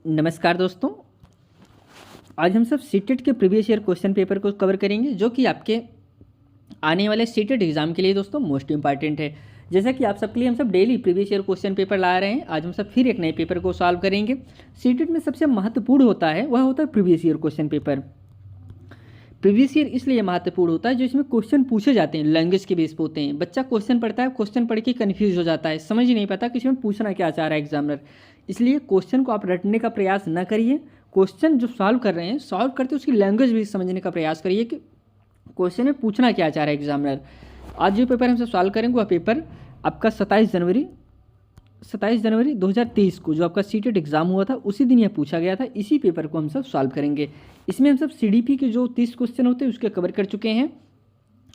नमस्कार दोस्तों। आज हम सब सीटेट के प्रीवियस ईयर क्वेश्चन पेपर को कवर करेंगे जो कि आपके आने वाले सीटेट एग्जाम के लिए दोस्तों मोस्ट इंपॉर्टेंट है। जैसा कि आप सबके लिए हम सब daily previous year question paper ला रहे हैं, आज हम सब फिर एक नए पेपर को सॉल्व करेंगे। सीटेट में सबसे महत्वपूर्ण होता है वह होता है previous year question paper. Previous year इसलिए महत्वपूर्ण होता है जो इसमें क्वेश्चन पूछे जाते हैं लैंग्वेज के बेस पे होते हैं। बच्चा क्वेश्चन पढ़ता है, क्वेश्चन पढ़ के कन्फ्यूज हो जाता है, समझ ही नहीं पाता कि इसमें पूछना क्या चाह रहा है एग्जामिनर। इसलिए क्वेश्चन को आप रटने का प्रयास न करिए, क्वेश्चन जो सॉल्व कर रहे हैं सॉल्व करते उसकी लैंग्वेज भी समझने का प्रयास करिए कि क्वेश्चन में पूछना क्या चाह रहा है एग्जामिनर। आज जो पेपर हम सब सॉल्व करेंगे वह पेपर आपका 27 जनवरी 2023 को जो आपका सीटेट एग्जाम हुआ था उसी दिन यह पूछा गया था। इसी पेपर को हम सब सॉल्व करेंगे। इसमें हम सब सीडीपी के जो 30 क्वेश्चन होते हैं उसके कवर कर चुके हैं।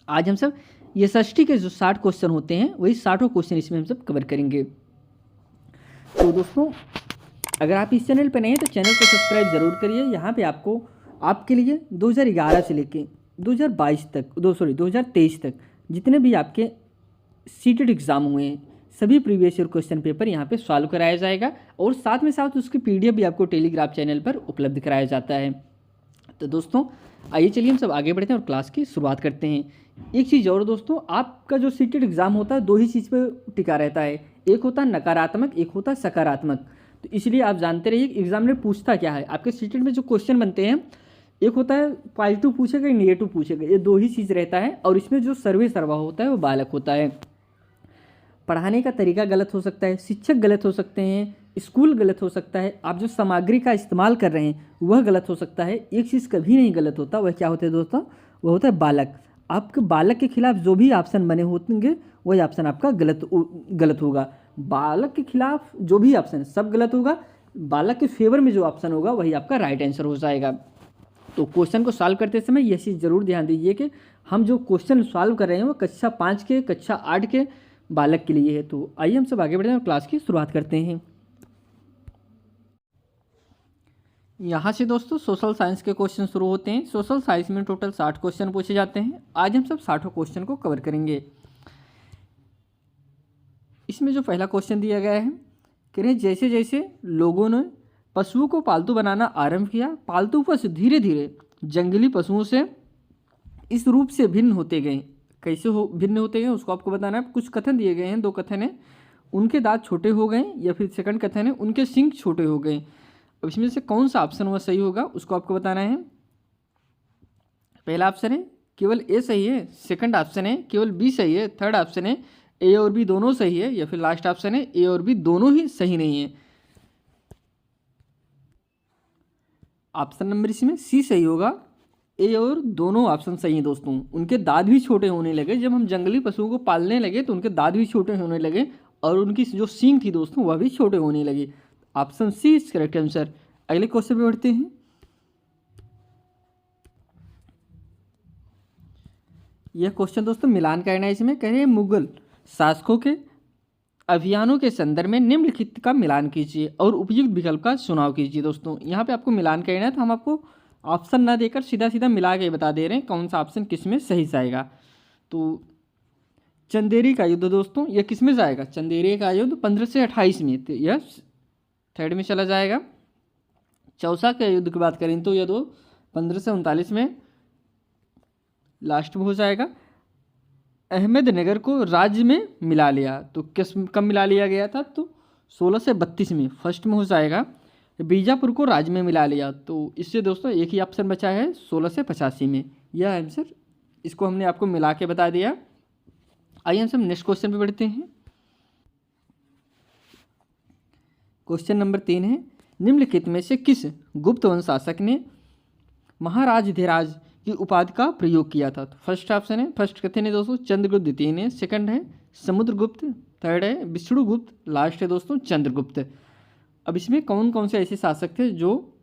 आज हम सब एसएसटी के जो 60 क्वेश्चन होते हैं वही 60 क्वेश्चन इसमें हम सब कवर करेंगे। तो दोस्तों, अगर आप इस चैनल पर नए हैं तो चैनल को सब्सक्राइब ज़रूर करिए। यहाँ पे आपको आपके लिए 2011 से लेके 2023 तक जितने भी आपके सीटेट एग्ज़ाम हुए हैं सभी प्रीवियस ईयर क्वेश्चन पेपर यहाँ पे सॉल्व कराया जाएगा और साथ में साथ उसकी पीडीएफ भी आपको टेलीग्राम चैनल पर उपलब्ध कराया जाता है। तो दोस्तों आइए चलिए हम सब आगे बढ़ते हैं और क्लास की शुरुआत करते हैं। एक चीज़ और दोस्तों, आपका जो सीटेट एग्ज़ाम होता है दो ही चीज़ पर टिका रहता है, एक होता है नकारात्मक, एक होता है सकारात्मक। तो इसलिए आप जानते रहिए एग्जामिनर पूछता क्या है। आपके सीटेट में जो क्वेश्चन बनते हैं एक होता है पॉजिटिव पूछेगा, नेगेटिव पूछेगा, ये दो ही चीज़ रहता है। और इसमें जो सर्वा होता है वो बालक होता है। पढ़ाने का तरीका गलत हो सकता है, शिक्षक गलत हो सकते हैं, स्कूल गलत हो सकता है, आप जो सामग्री का इस्तेमाल कर रहे हैं वह गलत हो सकता है। एक चीज़ कभी नहीं गलत होता, वह क्या होता है दोस्तों, वह होता है बालक। आपके बालक के खिलाफ जो भी ऑप्शन बने होंगे वही ऑप्शन आपका गलत होगा। बालक के खिलाफ जो भी ऑप्शन सब गलत होगा, बालक के फेवर में जो ऑप्शन होगा वही आपका राइट आंसर हो जाएगा। तो क्वेश्चन को सॉल्व करते समय यह चीज़ जरूर ध्यान दीजिए कि हम जो क्वेश्चन सॉल्व कर रहे हैं वो कक्षा 5 के, कक्षा 8 के बालक के लिए है। तो आइए हम सब आगे बढ़ते हैं और क्लास की शुरुआत करते हैं। यहाँ से दोस्तों सोशल साइंस के क्वेश्चन शुरू होते हैं। सोशल साइंस में टोटल 60 क्वेश्चन पूछे जाते हैं। आज हम सब 60 क्वेश्चन को कवर करेंगे। इसमें जो पहला क्वेश्चन दिया गया है, कह रहे जैसे जैसे लोगों ने पशुओं को पालतू बनाना आरंभ किया, पालतू पशु धीरे धीरे जंगली पशुओं से इस रूप से भिन्न होते गए। कैसे भिन्न होते गए उसको आपको बताना है। कुछ कथन दिए गए हैं, दो कथन है, उनके दांत छोटे हो गए, या फिर सेकंड कथन है उनके सींग छोटे हो गए। अब इसमें से कौन सा ऑप्शन वह सही होगा उसको आपको बताना है। पहला ऑप्शन है केवल ए सही है, सेकंड ऑप्शन है केवल बी सही है, थर्ड ऑप्शन है ए और बी दोनों सही है, या फिर लास्ट ऑप्शन है ए और बी दोनों ही सही नहीं है। ऑप्शन नंबर इसमें सी सही होगा, ए और दोनों ऑप्शन सही हैं दोस्तों। उनके दांत भी छोटे होने लगे, जब हम जंगली पशुओं को पालने लगे तो उनके दांत भी छोटे होने लगे और उनकी जो सींग थी दोस्तों वह भी छोटे होने लगे। Option C is correct answer. अगले क्वेश्चन पे बढ़ते हैं। यह क्वेश्चन दोस्तों मिलान करना है। इसमें कह रहे हैं मुगल शासकों के अभियानों के संदर्भ में निम्नलिखित का मिलान कीजिए और उपयुक्त विकल्प का चुनाव कीजिए। दोस्तों यहाँ पे आपको मिलान करना है तो हम आपको ऑप्शन ना देकर सीधा सीधा मिला के बता दे रहे हैं कौन सा ऑप्शन किस में सही जाएगा। तो चंदेरी का युद्ध दोस्तों यह किस में जाएगा, चंदेरी का युद्ध 15 से 28 में, तो यह थर्ड में चला जाएगा। चौसा के युद्ध की बात करें तो यह 15 से 39 में लास्ट में हो जाएगा। अहमदनगर को राज्य में मिला लिया, तो किस कब मिला लिया गया था, तो 16 से 32 में फर्स्ट में हो जाएगा। बीजापुर को राज्य में मिला लिया, तो इससे दोस्तों एक ही ऑप्शन बचा है 16 से 85 में, यह आंसर। इसको हमने आपको मिला के बता दिया। आइए हम सब नेक्स्ट क्वेश्चन पे बढ़ते हैं। क्वेश्चन नंबर 3 है, निम्नलिखित में से किस गुप्त वंश शासक ने महाराजधिराज की उपाधि का प्रयोग किया था। तो फर्स्ट ऑप्शन है, फर्स्ट कथन है दोस्तों चंद्रगुप्त द्वितीय ने, सेकंड है समुद्रगुप्त, थर्ड है विष्णुगुप्त, लास्ट है दोस्तों चंद्रगुप्त। अब इसमें कौन कौन से ऐसे शासक थे जो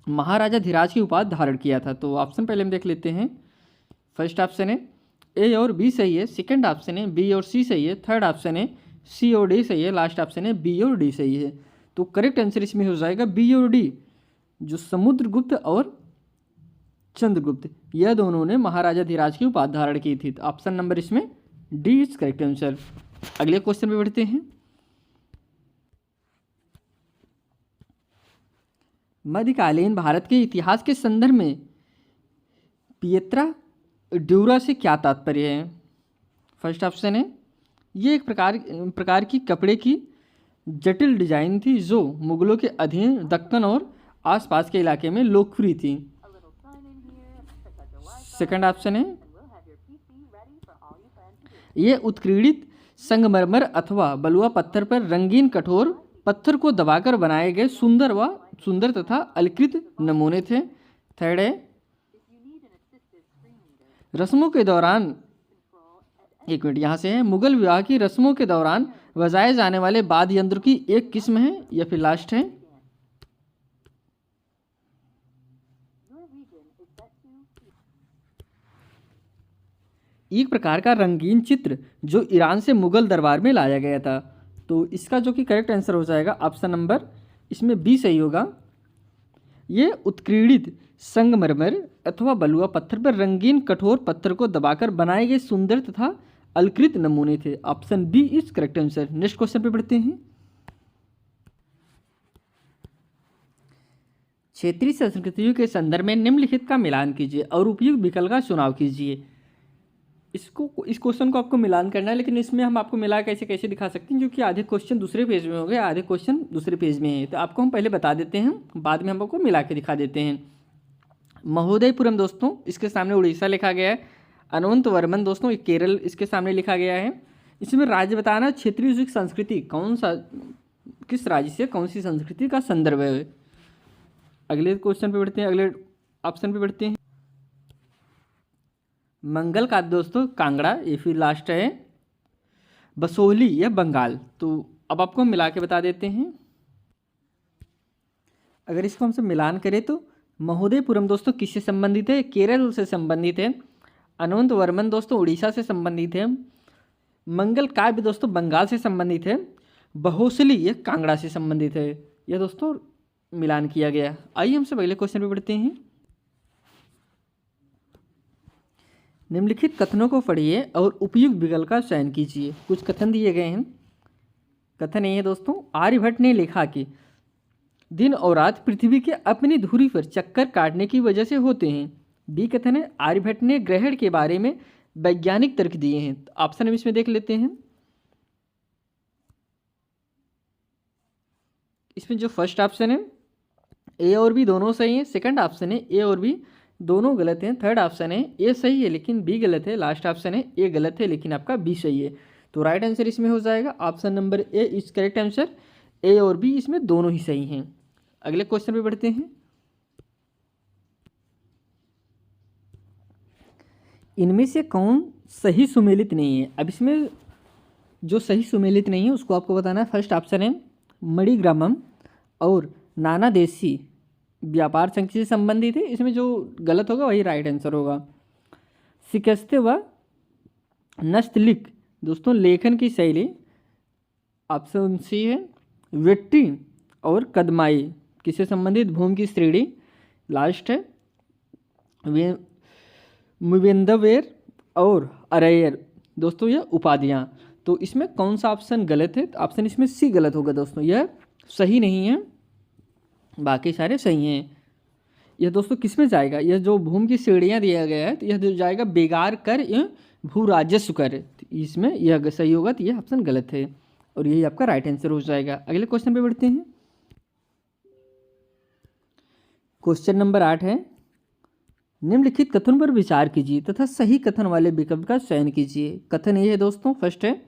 महाराजा धीराज की उपाधि धारण किया था। तो ऑप्शन पहले हम देख लेते हैं। फर्स्ट ऑप्शन है ए और बी सही है, सेकंड ऑप्शन है बी और सी सही है, थर्ड ऑप्शन है सी और डी सही है, लास्ट ऑप्शन है बी और डी सही है। तो करेक्ट आंसर इसमें हो जाएगा बी और डी, जो समुद्रगुप्त और चंद्रगुप्त यह दोनों ने महाराजा धीराज की उपाधि धारण की थी। तो ऑप्शन नंबर इसमें डी इज करेक्ट आंसर। अगले क्वेश्चन पे बढ़ते हैं। मध्यकालीन भारत के इतिहास के संदर्भ में पिएत्रा ड्यूरा से क्या तात्पर्य है? फर्स्ट ऑप्शन है, ये एक प्रकार की कपड़े की जटिल डिजाइन थी जो मुगलों के अधीन दक्कन और आसपास के इलाके में लोकप्रिय थी। सेकंड ऑप्शन है, ये उत्कीर्णित संगमरमर अथवा बलुआ पत्थर पर रंगीन कठोर पत्थर को दबाकर बनाए गए सुंदर तथा अलकृत नमूने थे। थर्ड है, रस्मों के दौरान, एक मिनट यहाँ से है, मुगल विवाह की रस्मों के दौरान बजाए जाने वाले वाद्य यंत्र की एक किस्म है, या फिर लास्ट है, एक प्रकार का रंगीन चित्र जो ईरान से मुगल दरबार में लाया गया था। तो इसका जो कि करेक्ट आंसर हो जाएगा ऑप्शन नंबर इसमें बी सही होगा। ये उत्कीर्णित संगमरमर अथवा बलुआ पत्थर पर रंगीन कठोर पत्थर को दबाकर बनाए गए सुंदर तथा अलकृत नमूने थे। Option B is correct answer. Next question पे बढ़ते हैं। क्षेत्रीय संस्कृतियों के संदर्भ में निम्नलिखित का मिलान कीजिए और उपयुक्त विकल्प का चुनाव कीजिए। इस क्वेश्चन को आपको मिलान करना है, लेकिन इसमें हम आपको मिला कैसे दिखा सकते हैं, क्योंकि आधे क्वेश्चन दूसरे पेज में हो गए, आधे क्वेश्चन दूसरे पेज में है। तो आपको हम पहले बता देते हैं, बाद में हम आपको मिला के दिखा देते हैं। महोदयपुरम दोस्तों, इसके सामने उड़ीसा लिखा गया है। अनंतवर्मन दोस्तों, केरल इसके सामने लिखा गया है। इसमें राज्य बताना, क्षेत्रीय संस्कृति कौन सा, किस राज्य से कौन सी संस्कृति का संदर्भ है। अगले क्वेश्चन पे बढ़ते हैं, अगले ऑप्शन पे बढ़ते हैं। मंगल का दोस्तों कांगड़ा, ये फिर लास्ट है बसोहली या बंगाल। तो अब आपको हम मिला के बता देते हैं। अगर इसको हमसे मिलान करें तो महोदयपुरम दोस्तों किससे संबंधित है? केरल से संबंधित है। अनंतवर्मन दोस्तों उड़ीसा से संबंधित है। मंगल काव्य दोस्तों बंगाल से संबंधित है। बहोसली यह कांगड़ा से संबंधित है। यह दोस्तों मिलान किया गया। आइए हमसे पहले क्वेश्चन पे बढ़ते हैं। निम्नलिखित कथनों को पढ़िए और उपयुक्त विकल्प का चयन कीजिए। कुछ कथन दिए गए हैं। कथन ये है दोस्तों, आर्यभट्ट ने लिखा कि दिन और रात पृथ्वी के अपनी धुरी पर चक्कर काटने की वजह से होते हैं। बी कथन है, आर्यभट्ट ने ग्रहण के बारे में वैज्ञानिक तर्क दिए हैं। तो ऑप्शन हम इसमें देख लेते हैं। इसमें जो फर्स्ट ऑप्शन है ए और बी दोनों सही हैं। सेकंड ऑप्शन है ए और बी दोनों गलत हैं। थर्ड ऑप्शन है ए सही है लेकिन बी गलत है। लास्ट ऑप्शन है ए गलत है लेकिन आपका बी सही है। तो राइट आंसर इसमें हो जाएगा option number A is correct answer. A और बी इसमें दोनों ही सही हैं। अगले क्वेश्चन पे बढ़ते हैं। इनमें से कौन सही सुमेलित नहीं है? अब इसमें जो सही सुमेलित नहीं है उसको आपको बताना है। फर्स्ट ऑप्शन है मणिग्रामम और नाना देशी व्यापार संघ से संबंधित है। इसमें जो गलत होगा वही राइट आंसर होगा। शिकस्ते व नस्तलिक दोस्तों लेखन की शैली, ऑप्शन सी है। वेट्टी और कदमाई किससे संबंधित? भूमि की श्रेणी। लास्ट है मुवेंदवेर और अरैयर दोस्तों यह उपाधियाँ। तो इसमें कौन सा ऑप्शन गलत है? तो ऑप्शन इसमें सी गलत होगा दोस्तों, यह सही नहीं है, बाकी सारे सही हैं। यह दोस्तों किस में जाएगा? यह जो भूमि की श्रेणियाँ दिया गया है तो यह जाएगा बेगार कर या भू राजस्व कर। इसमें यह सही होगा, तो यह ऑप्शन गलत है और यही आपका राइट आंसर हो जाएगा। अगले क्वेश्चन पे बढ़ते हैं। क्वेश्चन नंबर 8 है, निम्नलिखित कथन पर विचार कीजिए तथा सही कथन वाले विकल्प का चयन कीजिए। कथन ये है दोस्तों, फर्स्ट है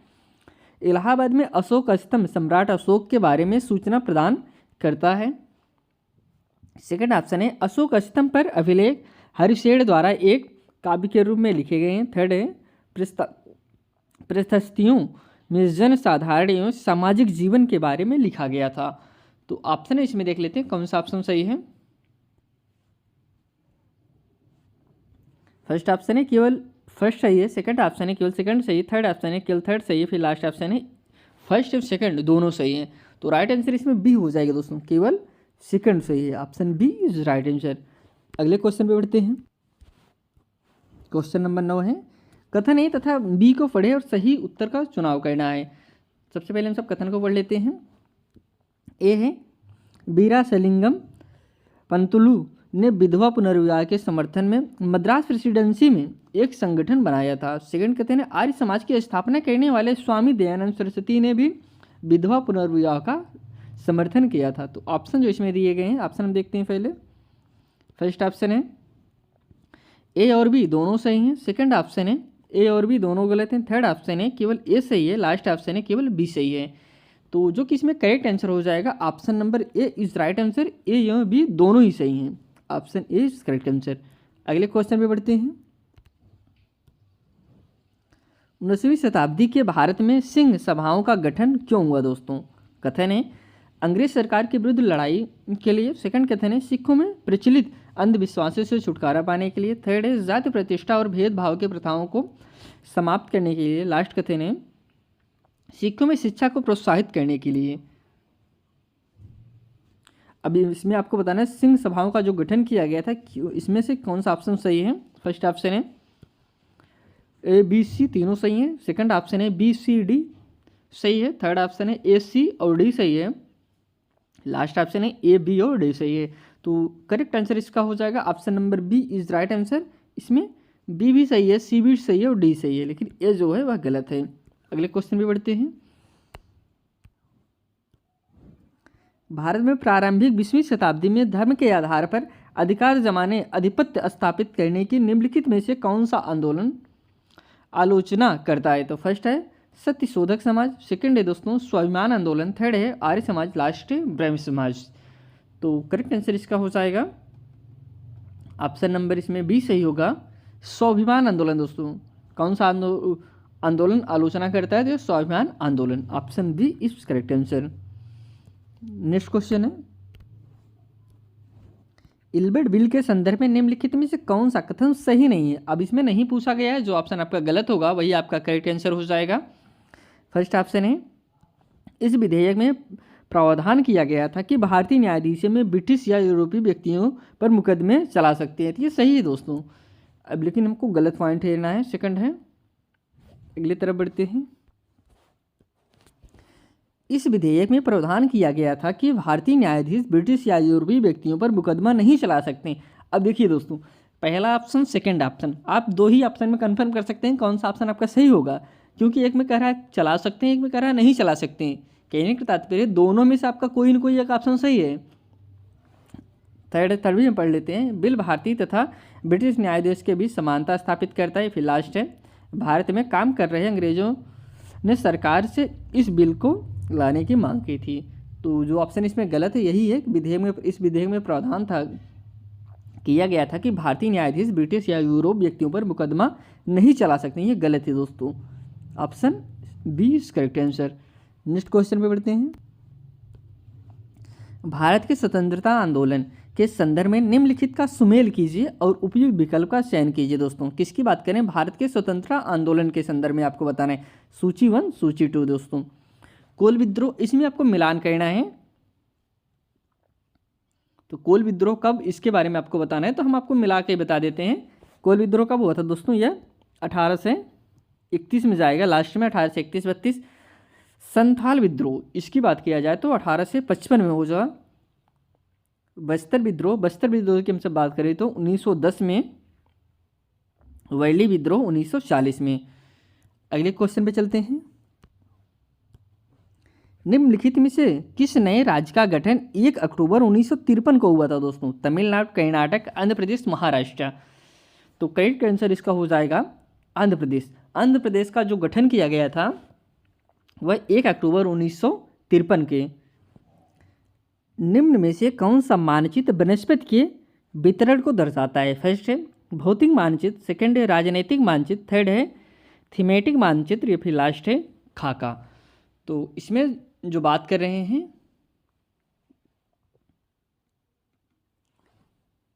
इलाहाबाद में अशोक स्तंभ सम्राट अशोक के बारे में सूचना प्रदान करता है। सेकंड ऑप्शन है अशोक स्तंभ पर अभिलेख हरिशेर द्वारा एक काव्य के रूप में लिखे गए हैं। थर्ड है प्रशस्तियों में जन साधारण एवं सामाजिक जीवन के बारे में लिखा गया था। तो ऑप्शन है इसमें देख लेते हैं कौन सा ऑप्शन सही है। फर्स्ट ऑप्शन है केवल फर्स्ट सही है। सेकंड ऑप्शन है केवल सेकंड सही है। थर्ड ऑप्शन है केवल थर्ड सही है। फिर लास्ट ऑप्शन है फर्स्ट और सेकंड दोनों सही हैं। तो राइट आंसर इसमें बी हो जाएगा दोस्तों, केवल सेकंड सही है। Option B is right answer. अगले क्वेश्चन पे बढ़ते हैं। क्वेश्चन नंबर 9 है, कथन ए तथा बी को पढ़े और सही उत्तर का चुनाव करना है। सबसे पहले हम सब कथन को पढ़ लेते हैं। ए है वीरासलिंगम पंतुलू ने विधवा पुनर्विवाह के समर्थन में मद्रास प्रेसिडेंसी में एक संगठन बनाया था। सेकंड कहते हैं आर्य समाज की स्थापना करने वाले स्वामी दयानंद सरस्वती ने भी विधवा पुनर्विवाह का समर्थन किया था। तो ऑप्शन जो इसमें दिए गए हैं, ऑप्शन हम देखते हैं पहले। फर्स्ट ऑप्शन है ए और बी दोनों सही हैं। सेकंड ऑप्शन है ए और बी दोनों गलत हैं। थर्ड ऑप्शन है केवल ए सही है। लास्ट ऑप्शन है केवल बी सही है। तो जो कि इसमें करेक्ट आंसर हो जाएगा option number A is right answer. A या बी दोनों ही सही हैं। Option A is correct answer. अगले क्वेश्चन पे बढ़ते हैं। 19वीं शताब्दी के भारत में सिंह सभाओं का गठन क्यों हुआ दोस्तों? कथन है अंग्रेज सरकार के विरुद्ध लड़ाई के लिए। सेकंड कथन है सिखों में प्रचलित अंधविश्वासों से छुटकारा पाने के लिए। थर्ड है जाति प्रतिष्ठा और भेदभाव के प्रथाओं को समाप्त करने के लिए। लास्ट कथन है सिखों में शिक्षा को प्रोत्साहित करने के लिए। अभी इसमें आपको बताना है सिंह सभाओं का जो गठन किया गया था इसमें से कौन सा ऑप्शन सही है। फर्स्ट ऑप्शन है ए बी सी तीनों सही हैं। सेकंड ऑप्शन है बी सी डी सही है। थर्ड ऑप्शन है ए सी और डी सही है। लास्ट ऑप्शन है ए बी और डी सही है। तो करेक्ट आंसर इसका हो जाएगा option number B is right answer. इसमें बी भी सही है, सी भी सही है और डी सही है, लेकिन ए जो है वह गलत है। अगले क्वेश्चन पे बढ़ते हैं। भारत में प्रारंभिक 20वीं शताब्दी में धर्म के आधार पर अधिकार जमाने आधिपत्य स्थापित करने की निम्नलिखित में से कौन सा आंदोलन आलोचना करता है? तो फर्स्ट है सत्य शोधक समाज। सेकंड है दोस्तों स्वाभिमान आंदोलन। थर्ड है आर्य समाज। लास्ट है ब्रह्म समाज। तो करेक्ट आंसर इसका हो जाएगा ऑप्शन नंबर इसमें बी सही होगा स्वाभिमान आंदोलन। दोस्तों कौन सा आंदोलन आलोचना करता है? तो स्वाभिमान आंदोलन। Option B is correct answer. Next question है इल्बर्ट बिल के संदर्भ में निम्नलिखित में से कौन सा कथन सही नहीं है? अब इसमें नहीं पूछा गया है, जो ऑप्शन आपका गलत होगा वही आपका करेक्ट आंसर हो जाएगा। फर्स्ट ऑप्शन है इस विधेयक में प्रावधान किया गया था कि भारतीय न्यायाधीशों में ब्रिटिश या यूरोपीय व्यक्तियों पर मुकदमे चला सकते हैं। तो ये सही है दोस्तों, अब लेकिन हमको गलत पॉइंट लेना है। सेकंड है अगली तरफ बढ़ते हैं। इस विधेयक में प्रावधान किया गया था कि भारतीय न्यायाधीश ब्रिटिश या यूरोपीय व्यक्तियों पर मुकदमा नहीं चला सकते। अब देखिए दोस्तों पहला ऑप्शन सेकंड ऑप्शन आप दो ही ऑप्शन में कंफर्म कर सकते हैं कौन सा ऑप्शन आपका सही होगा, क्योंकि एक में कह रहा है चला सकते हैं, एक में कह रहा है नहीं चला सकते हैं। कहने का तात्पर्य दोनों में से आपका कोई ना कोई एक ऑप्शन सही है। थर्ड में पढ़ लेते हैं। बिल भारतीय तथा ब्रिटिश न्यायाधीश के बीच समानता स्थापित करता है। फिर लास्ट है भारत में काम कर रहे अंग्रेजों ने सरकार से इस बिल को लाने की मांग की थी। तो जो ऑप्शन इसमें गलत है यही है। इस विधेयक में प्रावधान था किया गया था कि भारतीय न्यायाधीश ब्रिटिश या यूरोप व्यक्तियों पर मुकदमा नहीं चला सकते। ये गलत है दोस्तों, option B is correct answer. Next question पे बढ़ते हैं। भारत के स्वतंत्रता आंदोलन के संदर्भ में निम्नलिखित का सुमेल कीजिए और उपयुक्त विकल्प का चयन कीजिए। दोस्तों किसकी बात करें? भारत के स्वतंत्रता आंदोलन के संदर्भ में आपको बताना है। सूची 1 सूची 2 दोस्तों। कोल विद्रोह, इसमें आपको मिलान करना है। तो कोल विद्रोह कब, इसके बारे में आपको बताना है, तो हम आपको मिला के बता देते हैं। कोल विद्रोह कब हुआ था दोस्तों? यह 1831 में जाएगा लास्ट में, 1831-32। संथाल विद्रोह, इसकी बात किया जाए तो 1855 में हो जाए। बस्तर विद्रोह की हमसे बात करें तो 1910 में। वर्ली विद्रोह 1940 में। अगले क्वेश्चन पे चलते हैं। निम्नलिखित में से किस नए राज्य का गठन 1 अक्टूबर 1953 को हुआ था दोस्तों? तमिलनाडु, कर्नाटक, आंध्र प्रदेश, महाराष्ट्र। तो करेक्ट आंसर इसका हो जाएगा आंध्र प्रदेश। आंध्र प्रदेश का जो गठन किया गया था वह 1 अक्टूबर 1953 के। निम्न में से कौन सा मानचित्र वनस्पति के वितरण को दर्शाता है? फर्स्ट है भौतिक मानचित्र, सेकंड है राजनीतिक मानचित्र, थर्ड है थीमेटिक मानचित्र, या फिर लास्ट है खाका। तो इसमें जो बात कर रहे हैं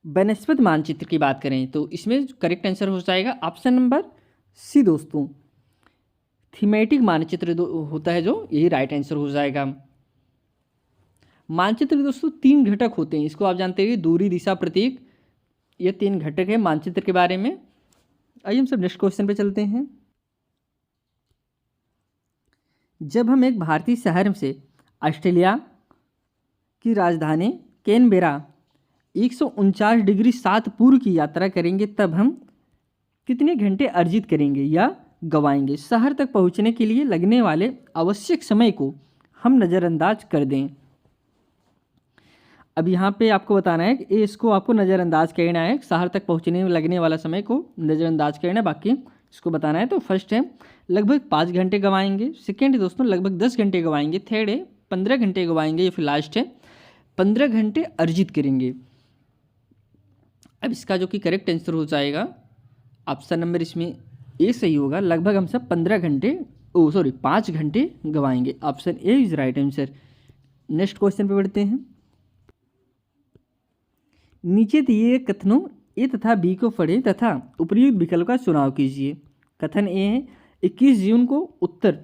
वनस्पति मानचित्र की बात करें तो इसमें करेक्ट आंसर हो जाएगा ऑप्शन नंबर सी दोस्तों। थीमेटिक मानचित्र होता है जो, यही राइट आंसर हो जाएगा। मानचित्र के दोस्तों 3 घटक होते हैं, इसको आप जानते हैं, दूरी, दिशा, प्रतीक। ये 3 घटक है मानचित्र के बारे में। आइए हम सब नेक्स्ट क्वेश्चन पे चलते हैं। जब हम एक भारतीय शहर से ऑस्ट्रेलिया की राजधानी कैनबेरा 149 डिग्री 7 पूर्व की यात्रा करेंगे तब हम कितने घंटे अर्जित करेंगे या गवाएंगे। शहर तक पहुंचने के लिए लगने वाले आवश्यक समय को हम नज़रअंदाज कर दें। अब यहाँ पे आपको बताना है कि इसको आपको नज़रअंदाज करना है, शहर तक पहुँचने में लगने वाला समय को नज़रअंदाज करना है, बाकी इसको बताना है। तो फर्स्ट है लगभग 5 घंटे गवाएंगे, सेकेंड है दोस्तों लगभग 10 घंटे गवाएंगे, थर्ड है 15 घंटे गवाएंगे, या फिर लास्ट है 15 घंटे अर्जित करेंगे। अब इसका जो कि करेक्ट आंसर हो जाएगा ऑप्शन नंबर इसमें ए सही होगा। लगभग हम सब 5 घंटे गवाएंगे। Option A is right answer. Next question पे बढ़ते हैं। नीचे दिए कथनों ए तथा बी को पढ़ें तथा उपयुक्त विकल्प का चुनाव कीजिए। कथन ए है 21 जून को उत्तर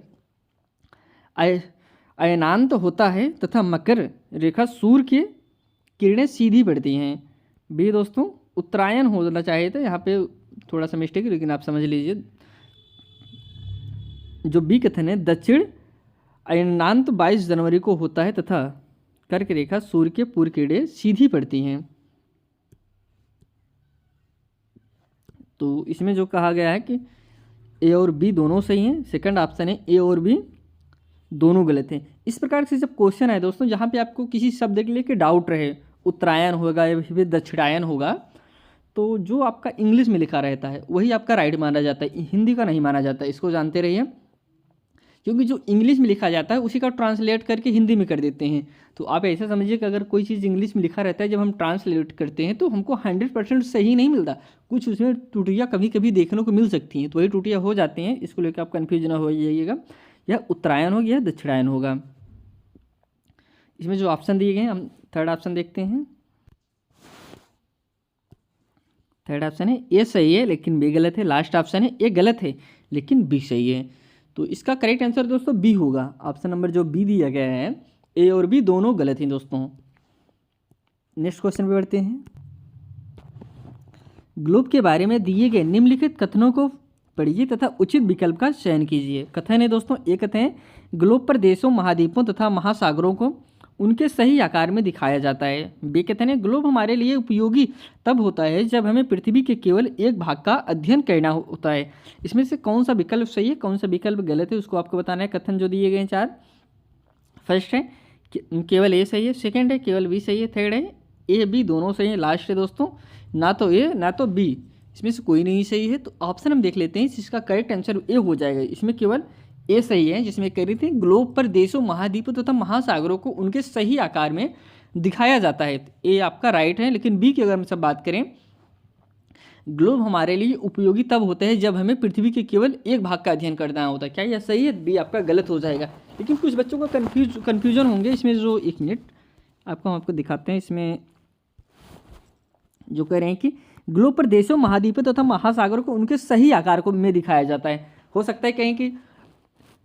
अयनांत होता है तथा मकर रेखा सूर्य की किरणें सीधी पड़ती हैं। बी दोस्तों उत्तरायण होना चाहिए था, यहाँ पे थोड़ा सा मिस्टेक है लेकिन आप समझ लीजिए। जो बी कथन है दक्षिण अयनांत 22 जनवरी को होता है तथा कर्क रेखा सूर्य के पूर्व किरणें सीधी पड़ती हैं। तो इसमें जो कहा गया है कि ए और बी दोनों सही हैं। सेकंड ऑप्शन है ए और बी दोनों गलत हैं। इस प्रकार से जब क्वेश्चन है दोस्तों जहाँ पे आपको किसी शब्द के लेके डाउट रहे, उत्तरायण होगा या फिर दक्षिणायन होगा, तो जो आपका इंग्लिश में लिखा रहता है वही आपका राइट माना जाता है, हिंदी का नहीं माना जाता है। इसको जानते रहिए, क्योंकि जो इंग्लिश में लिखा जाता है उसी का ट्रांसलेट करके हिंदी में कर देते हैं। तो आप ऐसा समझिए कि अगर कोई चीज़ इंग्लिश में लिखा रहता है, जब हम ट्रांसलेट करते हैं तो हमको 100% सही नहीं मिलता, कुछ उसमें त्रुटियाँ कभी कभी देखने को मिल सकती हैं। तो वही त्रुटियाँ हो जाती हैं, इसको लेकर आप कन्फ्यूज ना हो जाइएगा। यह उत्तरायण होगा या दक्षिणायन होगा। इसमें जो ऑप्शन दिए गए हैं हम थर्ड ऑप्शन देखते हैं। थर्ड ऑप्शन है ए सही है लेकिन बी गलत है। लास्ट ऑप्शन है ए गलत है लेकिन बी सही है। तो इसका करेक्ट आंसर दोस्तों बी होगा। ऑप्शन नंबर जो बी दिया गया है, ए और बी दोनों गलत हैं दोस्तों। नेक्स्ट क्वेश्चन पे बढ़ते हैं। ग्लोब के बारे में दिए गए निम्नलिखित कथनों को पढ़िए तथा उचित विकल्प का चयन कीजिए। कथन है दोस्तों एक कथन है ग्लोब पर देशों, महाद्वीपों तथा महासागरों को उनके सही आकार में दिखाया जाता है। बी कथन है ग्लोब हमारे लिए उपयोगी तब होता है जब हमें पृथ्वी के केवल एक भाग का अध्ययन करना होता है। इसमें से कौन सा विकल्प सही है, कौन सा विकल्प गलत है, उसको आपको बताना है। कथन जो दिए गए हैं 4, फर्स्ट है केवल ए सही है, सेकेंड है केवल बी सही है, थर्ड है ए बी दोनों सही है, लास्ट है दोस्तों ना तो ए ना तो बी, इसमें से कोई नहीं सही है। तो ऑप्शन हम देख लेते हैं, जिसका करेक्ट आंसर ए हो जाएगा। इसमें केवल ए सही है, जिसमें कह रही थी ग्लोब पर देशों, महाद्वीपों तथा महासागरों को उनके सही आकार में दिखाया जाता है। ए आपका राइट है। लेकिन बी की अगर हम सब बात करें, ग्लोब हमारे लिए उपयोगी तब होते हैं जब हमें पृथ्वी के केवल एक भाग का अध्ययन करना होता है। क्या यह सही है? बी आपका गलत हो जाएगा। लेकिन कुछ बच्चों का कन्फ्यूजन होंगे इसमें। जो एक मिनट हम आपको दिखाते हैं। इसमें जो कह रहे हैं कि ग्लोब पर देशों, महाद्वीपों तथा महासागरों को उनके सही आकार को में दिखाया जाता है। हो सकता है कहीं कि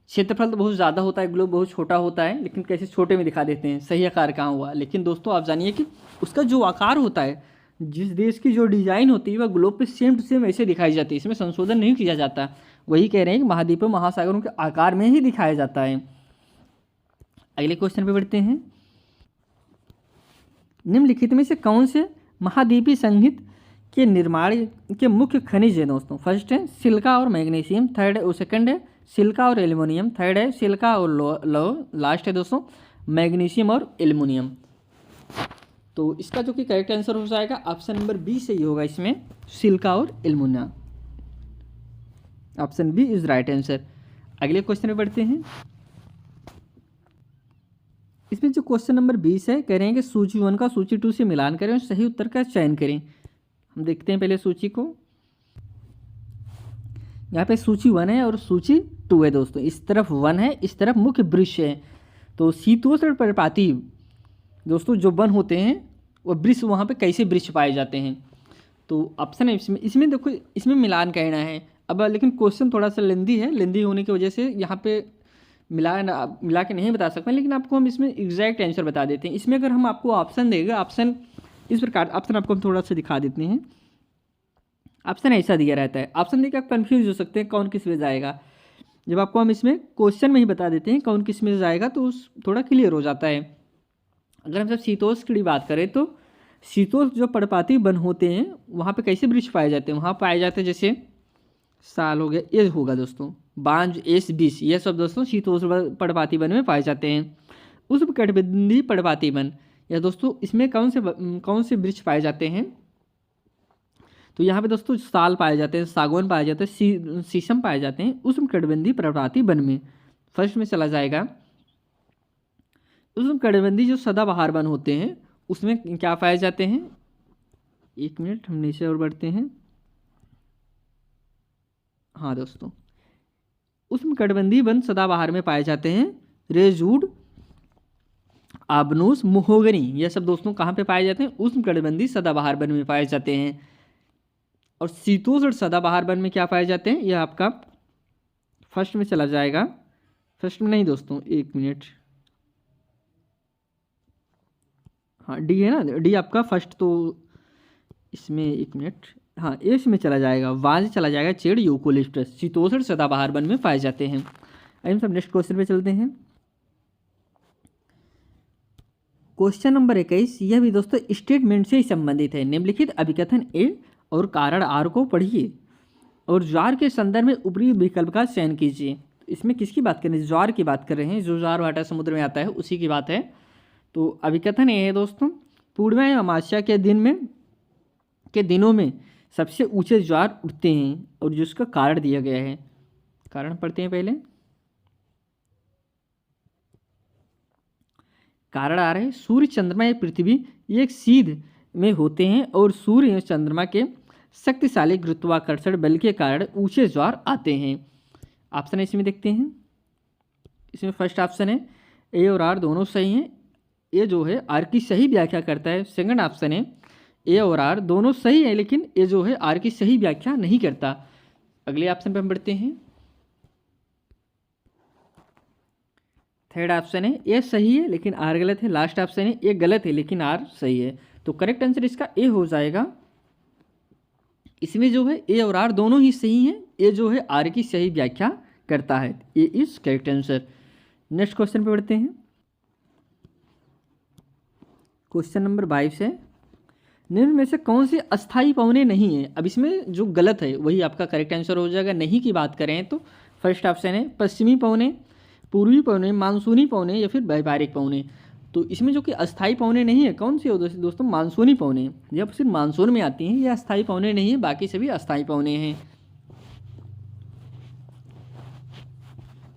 क्षेत्रफल तो बहुत ज़्यादा होता है, ग्लोब बहुत छोटा होता है, लेकिन कैसे छोटे में दिखा देते हैं, सही आकार कहाँ हुआ। लेकिन दोस्तों आप जानिए कि उसका जो आकार होता है, जिस देश की जो डिज़ाइन होती है वह ग्लोब पे सेम टू सेम ऐसे दिखाई जाती है, इसमें संशोधन नहीं किया जाता। वही कह रहे हैं कि महाद्वीपों, महासागरों के आकार में ही दिखाया जाता है। अगले क्वेश्चन पे बढ़ते हैं। निम्नलिखित में से कौन से महाद्वीपीय संघित के निर्माण के मुख्य खनिज है दोस्तों? फर्स्ट है सिलिका और मैग्नीशियम, थर्ड है सेकंड है सिलिका और एल्युमिनियम, थर्ड है सिलिका और लौह, लास्ट है दोस्तों मैग्नीशियम और एल्युमिनियम। तो इसका जो कि करेक्ट आंसर हो जाएगा ऑप्शन नंबर बी सही होगा। इसमें सिलिका और aluminium, option B is right answer. अगले क्वेश्चन में बढ़ते हैं। इसमें जो क्वेश्चन नंबर 20 है, कह रहे हैं कि सूची 1 का सूची 2 से मिलान करें और सही उत्तर का चयन करें। हम देखते हैं पहले सूची को। यहाँ पे सूची 1 है और सूची 2 है दोस्तों। इस तरफ 1 है, इस तरफ मुख्य वृक्ष है। तो शीतोष्ण पर्णपाती दोस्तों जो वन होते हैं वो वृक्ष, वहाँ पे कैसे वृक्ष पाए जाते हैं? तो ऑप्शन है इसमें देखो, इसमें मिलान कहना है। अब लेकिन क्वेश्चन थोड़ा सा लेंदी है, लेंदी होने की वजह से यहाँ पे मिला के नहीं बता सकते, लेकिन आपको हम इसमें एग्जैक्ट आंसर बता देते हैं। इसमें अगर हम आपको ऑप्शन देगा, ऑप्शन इस प्रकार, ऑप्शन आपको हम थोड़ा सा दिखा देते हैं। ऑप्शन ऐसा दिया रहता है, ऑप्शन देकर आप कन्फ्यूज हो सकते हैं कौन किस में जाएगा। जब आपको हम इसमें क्वेश्चन में ही बता देते हैं कौन किस में जाएगा तो थोड़ा क्लियर हो जाता है। अगर हम सब शीतोष्ण की बात करें तो शीतोष्ण जो पर्णपाती वन होते हैं वहाँ पे कैसे वृक्ष पाए जाते हैं, वहाँ पाए जाते हैं जैसे साल हो गया, ये होगा दोस्तों बांज, एस 20, ये सब दोस्तों शीतोष्ण पर्णपाती वन में पाए जाते हैं। उष्णकटिबंधीय पर्णपाती वन, या दोस्तों इसमें कौन से वृक्ष पाए जाते हैं, तो यहाँ पे दोस्तों साल पाए जाते हैं, सागौन पाए जाते हैं, शीशम पाए जाते हैं उष्णकटिबंधीय पर्णपाती वन में। फर्स्ट में चला जाएगा उष्णकटिबंधीय जो सदाबहार वन होते हैं उसमें क्या पाए जाते हैं, एक मिनट हम नीचे और बढ़ते हैं। हाँ दोस्तों, उष्णकटिबंधीय वन सदाबहार में पाए जाते हैं रेजवुड, आबनूस, मोहोगनी, ये सब दोस्तों कहाँ पे पाए जाते हैं, उष्णकटिबंधीय सदाबहार वन में पाए जाते हैं। और शीतोष्ण सदाबहार वन में क्या पाए जाते हैं, यह आपका फर्स्ट में चला जाएगा, फर्स्ट में नहीं दोस्तों, एक मिनट, हाँ डी है ना, डी आपका फर्स्ट, तो इसमें एक मिनट, हाँ एस में चला जाएगा, वाज चला जाएगा, चेड़ यूकोलिप्टस, शीतोष्ण सदाबहार वन में पाए जाते हैं। अब हम सब नेक्स्ट क्वेश्चन पे चलते हैं। क्वेश्चन नंबर 21, यह भी दोस्तों स्टेटमेंट से ही संबंधित है। निम्नलिखित अभिकथन ए और कारण आर को पढ़िए और ज्वार के संदर्भ में ऊपरी विकल्प का चयन कीजिए। इसमें किसकी बात कर रहे हैं, ज्वार की बात कर रहे हैं, जो ज्वार भाटा समुद्र में आता है उसी की बात है। तो अभिकथन ये है दोस्तों, पूर्णिमा अमावस्या के दिनों में सबसे ऊंचे ज्वार उठते हैं और जिसका कारण दिया गया है। कारण पढ़ते हैं पहले। कारण आ रहे हैं, सूर्य चंद्रमा या पृथ्वी एक सीध में होते हैं और सूर्य और चंद्रमा के शक्तिशाली गुरुत्वाकर्षण बल के कारण ऊंचे ज्वार आते हैं। ऑप्शन इसमें देखते हैं, इसमें फर्स्ट ऑप्शन है ए और आर दोनों सही हैं। ए जो है आर की सही व्याख्या करता है। सेकंड ऑप्शन है ए और आर दोनों सही है लेकिन ए जो है आर की सही व्याख्या नहीं करता। अगले ऑप्शन पे हम बढ़ते हैं। थर्ड ऑप्शन है ए सही है लेकिन आर गलत है। लास्ट ऑप्शन है ए गलत है लेकिन आर सही है। तो करेक्ट आंसर इसका ए हो जाएगा। इसमें जो है ए और आर दोनों ही सही हैं। ए जो है आर की सही व्याख्या करता है। A is correct answer. Next question पे बढ़ते हैं। क्वेश्चन नंबर 22 है, निम्न में से कौन से अस्थाई पौने नहीं है। अब इसमें जो गलत है वही आपका करेक्ट आंसर हो जाएगा। नहीं की बात करें तो फर्स्ट ऑप्शन है पश्चिमी पौने, पूर्वी पौने, मानसूनी पौने या फिर व्यापारिक पौने। तो इसमें जो कि अस्थाई पौने नहीं है कौन सी हो दोस्तों, मानसूनी पौने। जब सिर्फ मानसून में आती हैं ये अस्थाई पौने नहीं है, बाकी सभी अस्थाई पौने हैं।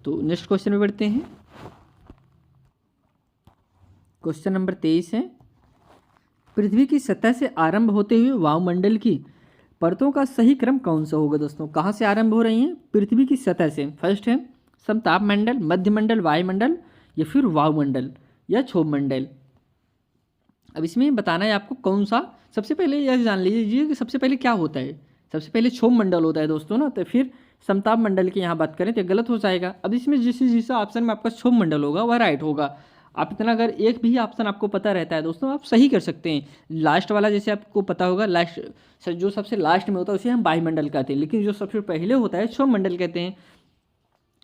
तो नेक्स्ट क्वेश्चन में बढ़ते हैं। क्वेश्चन नंबर 23 है, पृथ्वी की सतह से आरंभ होते हुए वायुमंडल की परतों का सही क्रम कौन सा होगा दोस्तों। कहाँ से आरंभ हो रही हैं, पृथ्वी की सतह से। फर्स्ट है समताप मंडल, मध्यमंडल, वायुमंडल या फिर वायुमंडल या क्षोभ मंडल। अब इसमें बताना है आपको कौन सा। सबसे पहले यह जान लीजिए कि सबसे पहले क्या होता है। सबसे पहले क्षोभ मंडल होता है दोस्तों ना, तो फिर समताप मंडल की यहाँ बात करें तो गलत हो जाएगा। अब इसमें जिस ऑप्शन में आपका क्षोभ मंडल होगा वह राइट होगा। आप इतना अगर एक भी ऑप्शन आपको पता रहता है दोस्तों आप सही कर सकते हैं। लास्ट वाला जैसे आपको पता होगा, लास्ट जो सबसे लास्ट में होता है उसे हम वायुमंडल कहते हैं, लेकिन जो सबसे पहले होता है क्षोभ मंडल कहते हैं।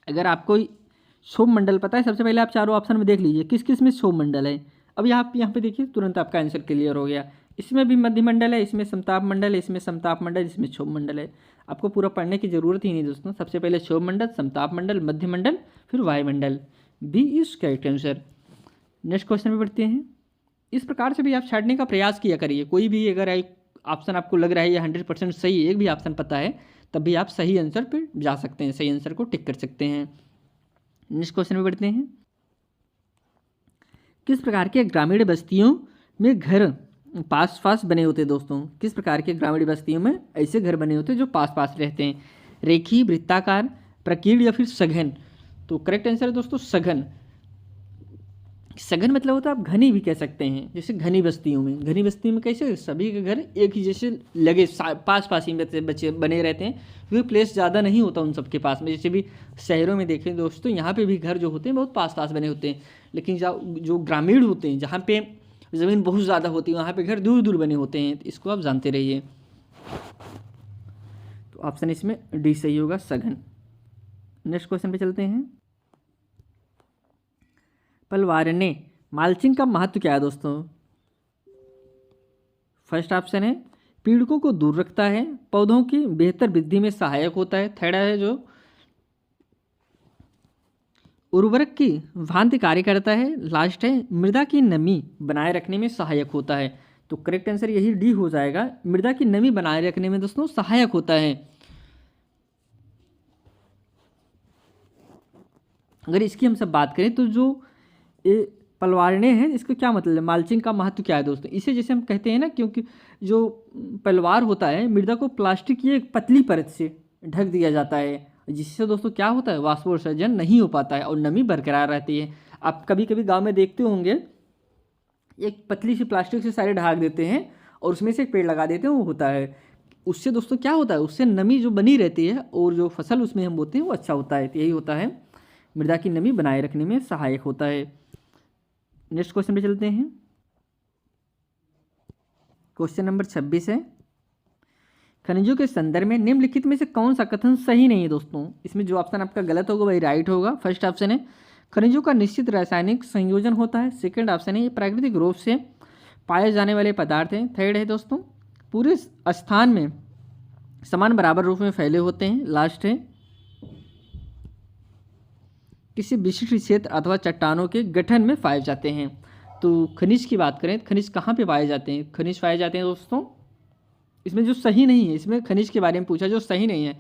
अगर आपको क्षोभ मंडल पता है, सबसे पहले आप चारों ऑप्शन में देख लीजिए किस किस में क्षोभ मंडल है। अब यहाँ पे देखिए तुरंत आपका आंसर क्लियर हो गया। इसमें भी मध्यमंडल है, इसमें समताप मंडल है, इसमें समताप मंडल, इसमें क्षोभ मंडल है। आपको पूरा पढ़ने की जरूरत ही नहीं दोस्तों। सबसे पहले क्षोभ मंडल, समताप मंडल, मध्यमंडल, फिर वायुमंडल। B is correct answer. Next question में बढ़ते हैं। इस प्रकार से भी आप छाँटने का प्रयास किया करिए। कोई भी अगर ऑप्शन आपको लग रहा है या 100% सही है, एक भी ऑप्शन पता है, तब भी आप सही आंसर पर जा सकते हैं, सही आंसर को टिक कर सकते हैं। नेक्स्ट क्वेश्चन में बढ़ते हैं। किस प्रकार के ग्रामीण बस्तियों में घर पास पास बने होते हैं दोस्तों। किस प्रकार के ग्रामीण बस्तियों में ऐसे घर बने होते हैं जो पास पास रहते हैं। रेखी, वृत्ताकार, प्रकीर्ण या फिर सघन। तो करेक्ट आंसर है दोस्तों सघन। सघन मतलब होता है आप घनी भी कह सकते हैं। जैसे घनी बस्तियों में, कैसे सभी के घर एक ही जैसे लगे पास पास ही बच्चे बने रहते हैं, क्योंकि प्लेस ज़्यादा नहीं होता उन सबके पास में। जैसे भी शहरों में देखें दोस्तों, यहाँ पे भी घर जो होते हैं बहुत पास पास बने होते हैं, लेकिन जो ग्रामीण होते हैं जहाँ पे ज़मीन बहुत ज़्यादा होती है वहाँ पे घर दूर दूर बने होते हैं। तो इसको आप जानते रहिए। तो ऑप्शन इसमें डी सही होगा, सघन। नेक्स्ट क्वेश्चन पे चलते हैं। पर्यावरणीय माल्चिंग का महत्व क्या है दोस्तों। फर्स्ट ऑप्शन है पीड़कों को दूर रखता है, पौधों की बेहतर वृद्धि में सहायक होता है। थर्ड है जो उर्वरक की भांति कार्य करता है। लास्ट है मृदा की नमी बनाए रखने में सहायक होता है। तो करेक्ट आंसर यही डी हो जाएगा, मृदा की नमी बनाए रखने में दोस्तों सहायक होता है। अगर इसकी हम सब बात करें तो जो ये पलवारने हैं इसका क्या मतलब है, माल्चिंग का महत्व क्या है दोस्तों, इसे जैसे हम कहते हैं ना, क्योंकि जो पलवार होता है मृदा को प्लास्टिक की एक पतली परत से ढक दिया जाता है, जिससे दोस्तों क्या होता है वाष्पोत्सर्जन नहीं हो पाता है और नमी बरकरार रहती है। आप कभी कभी गांव में देखते होंगे एक पतली सी प्लास्टिक से सारे ढक देते हैं और उसमें से एक पेड़ लगा देते हैं, वो होता है उससे दोस्तों क्या होता है, उससे नमी जो बनी रहती है और जो फसल उसमें हम बोते हैं वो अच्छा होता है। तो यही होता है, मृदा की नमी बनाए रखने में सहायक होता है। नेक्स्ट क्वेश्चन पे चलते हैं। क्वेश्चन नंबर 26 है, खनिजों के संदर्भ में निम्नलिखित में से कौन सा कथन सही नहीं है दोस्तों। इसमें जो ऑप्शन आपका गलत होगा वही राइट होगा। फर्स्ट ऑप्शन है खनिजों का निश्चित रासायनिक संयोजन होता है। सेकंड ऑप्शन है ये प्राकृतिक रूप से पाए जाने वाले पदार्थ हैं। थर्ड है दोस्तों पूरे स्थान में समान बराबर रूप में फैले होते हैं। लास्ट है किसी विशिष्ट क्षेत्र अथवा चट्टानों के गठन में पाए जाते हैं। तो खनिज की बात करें, खनिज कहाँ पे पाए जाते हैं, खनिज पाए जाते हैं दोस्तों, इसमें जो सही नहीं है, इसमें खनिज के बारे में पूछा जो सही नहीं है,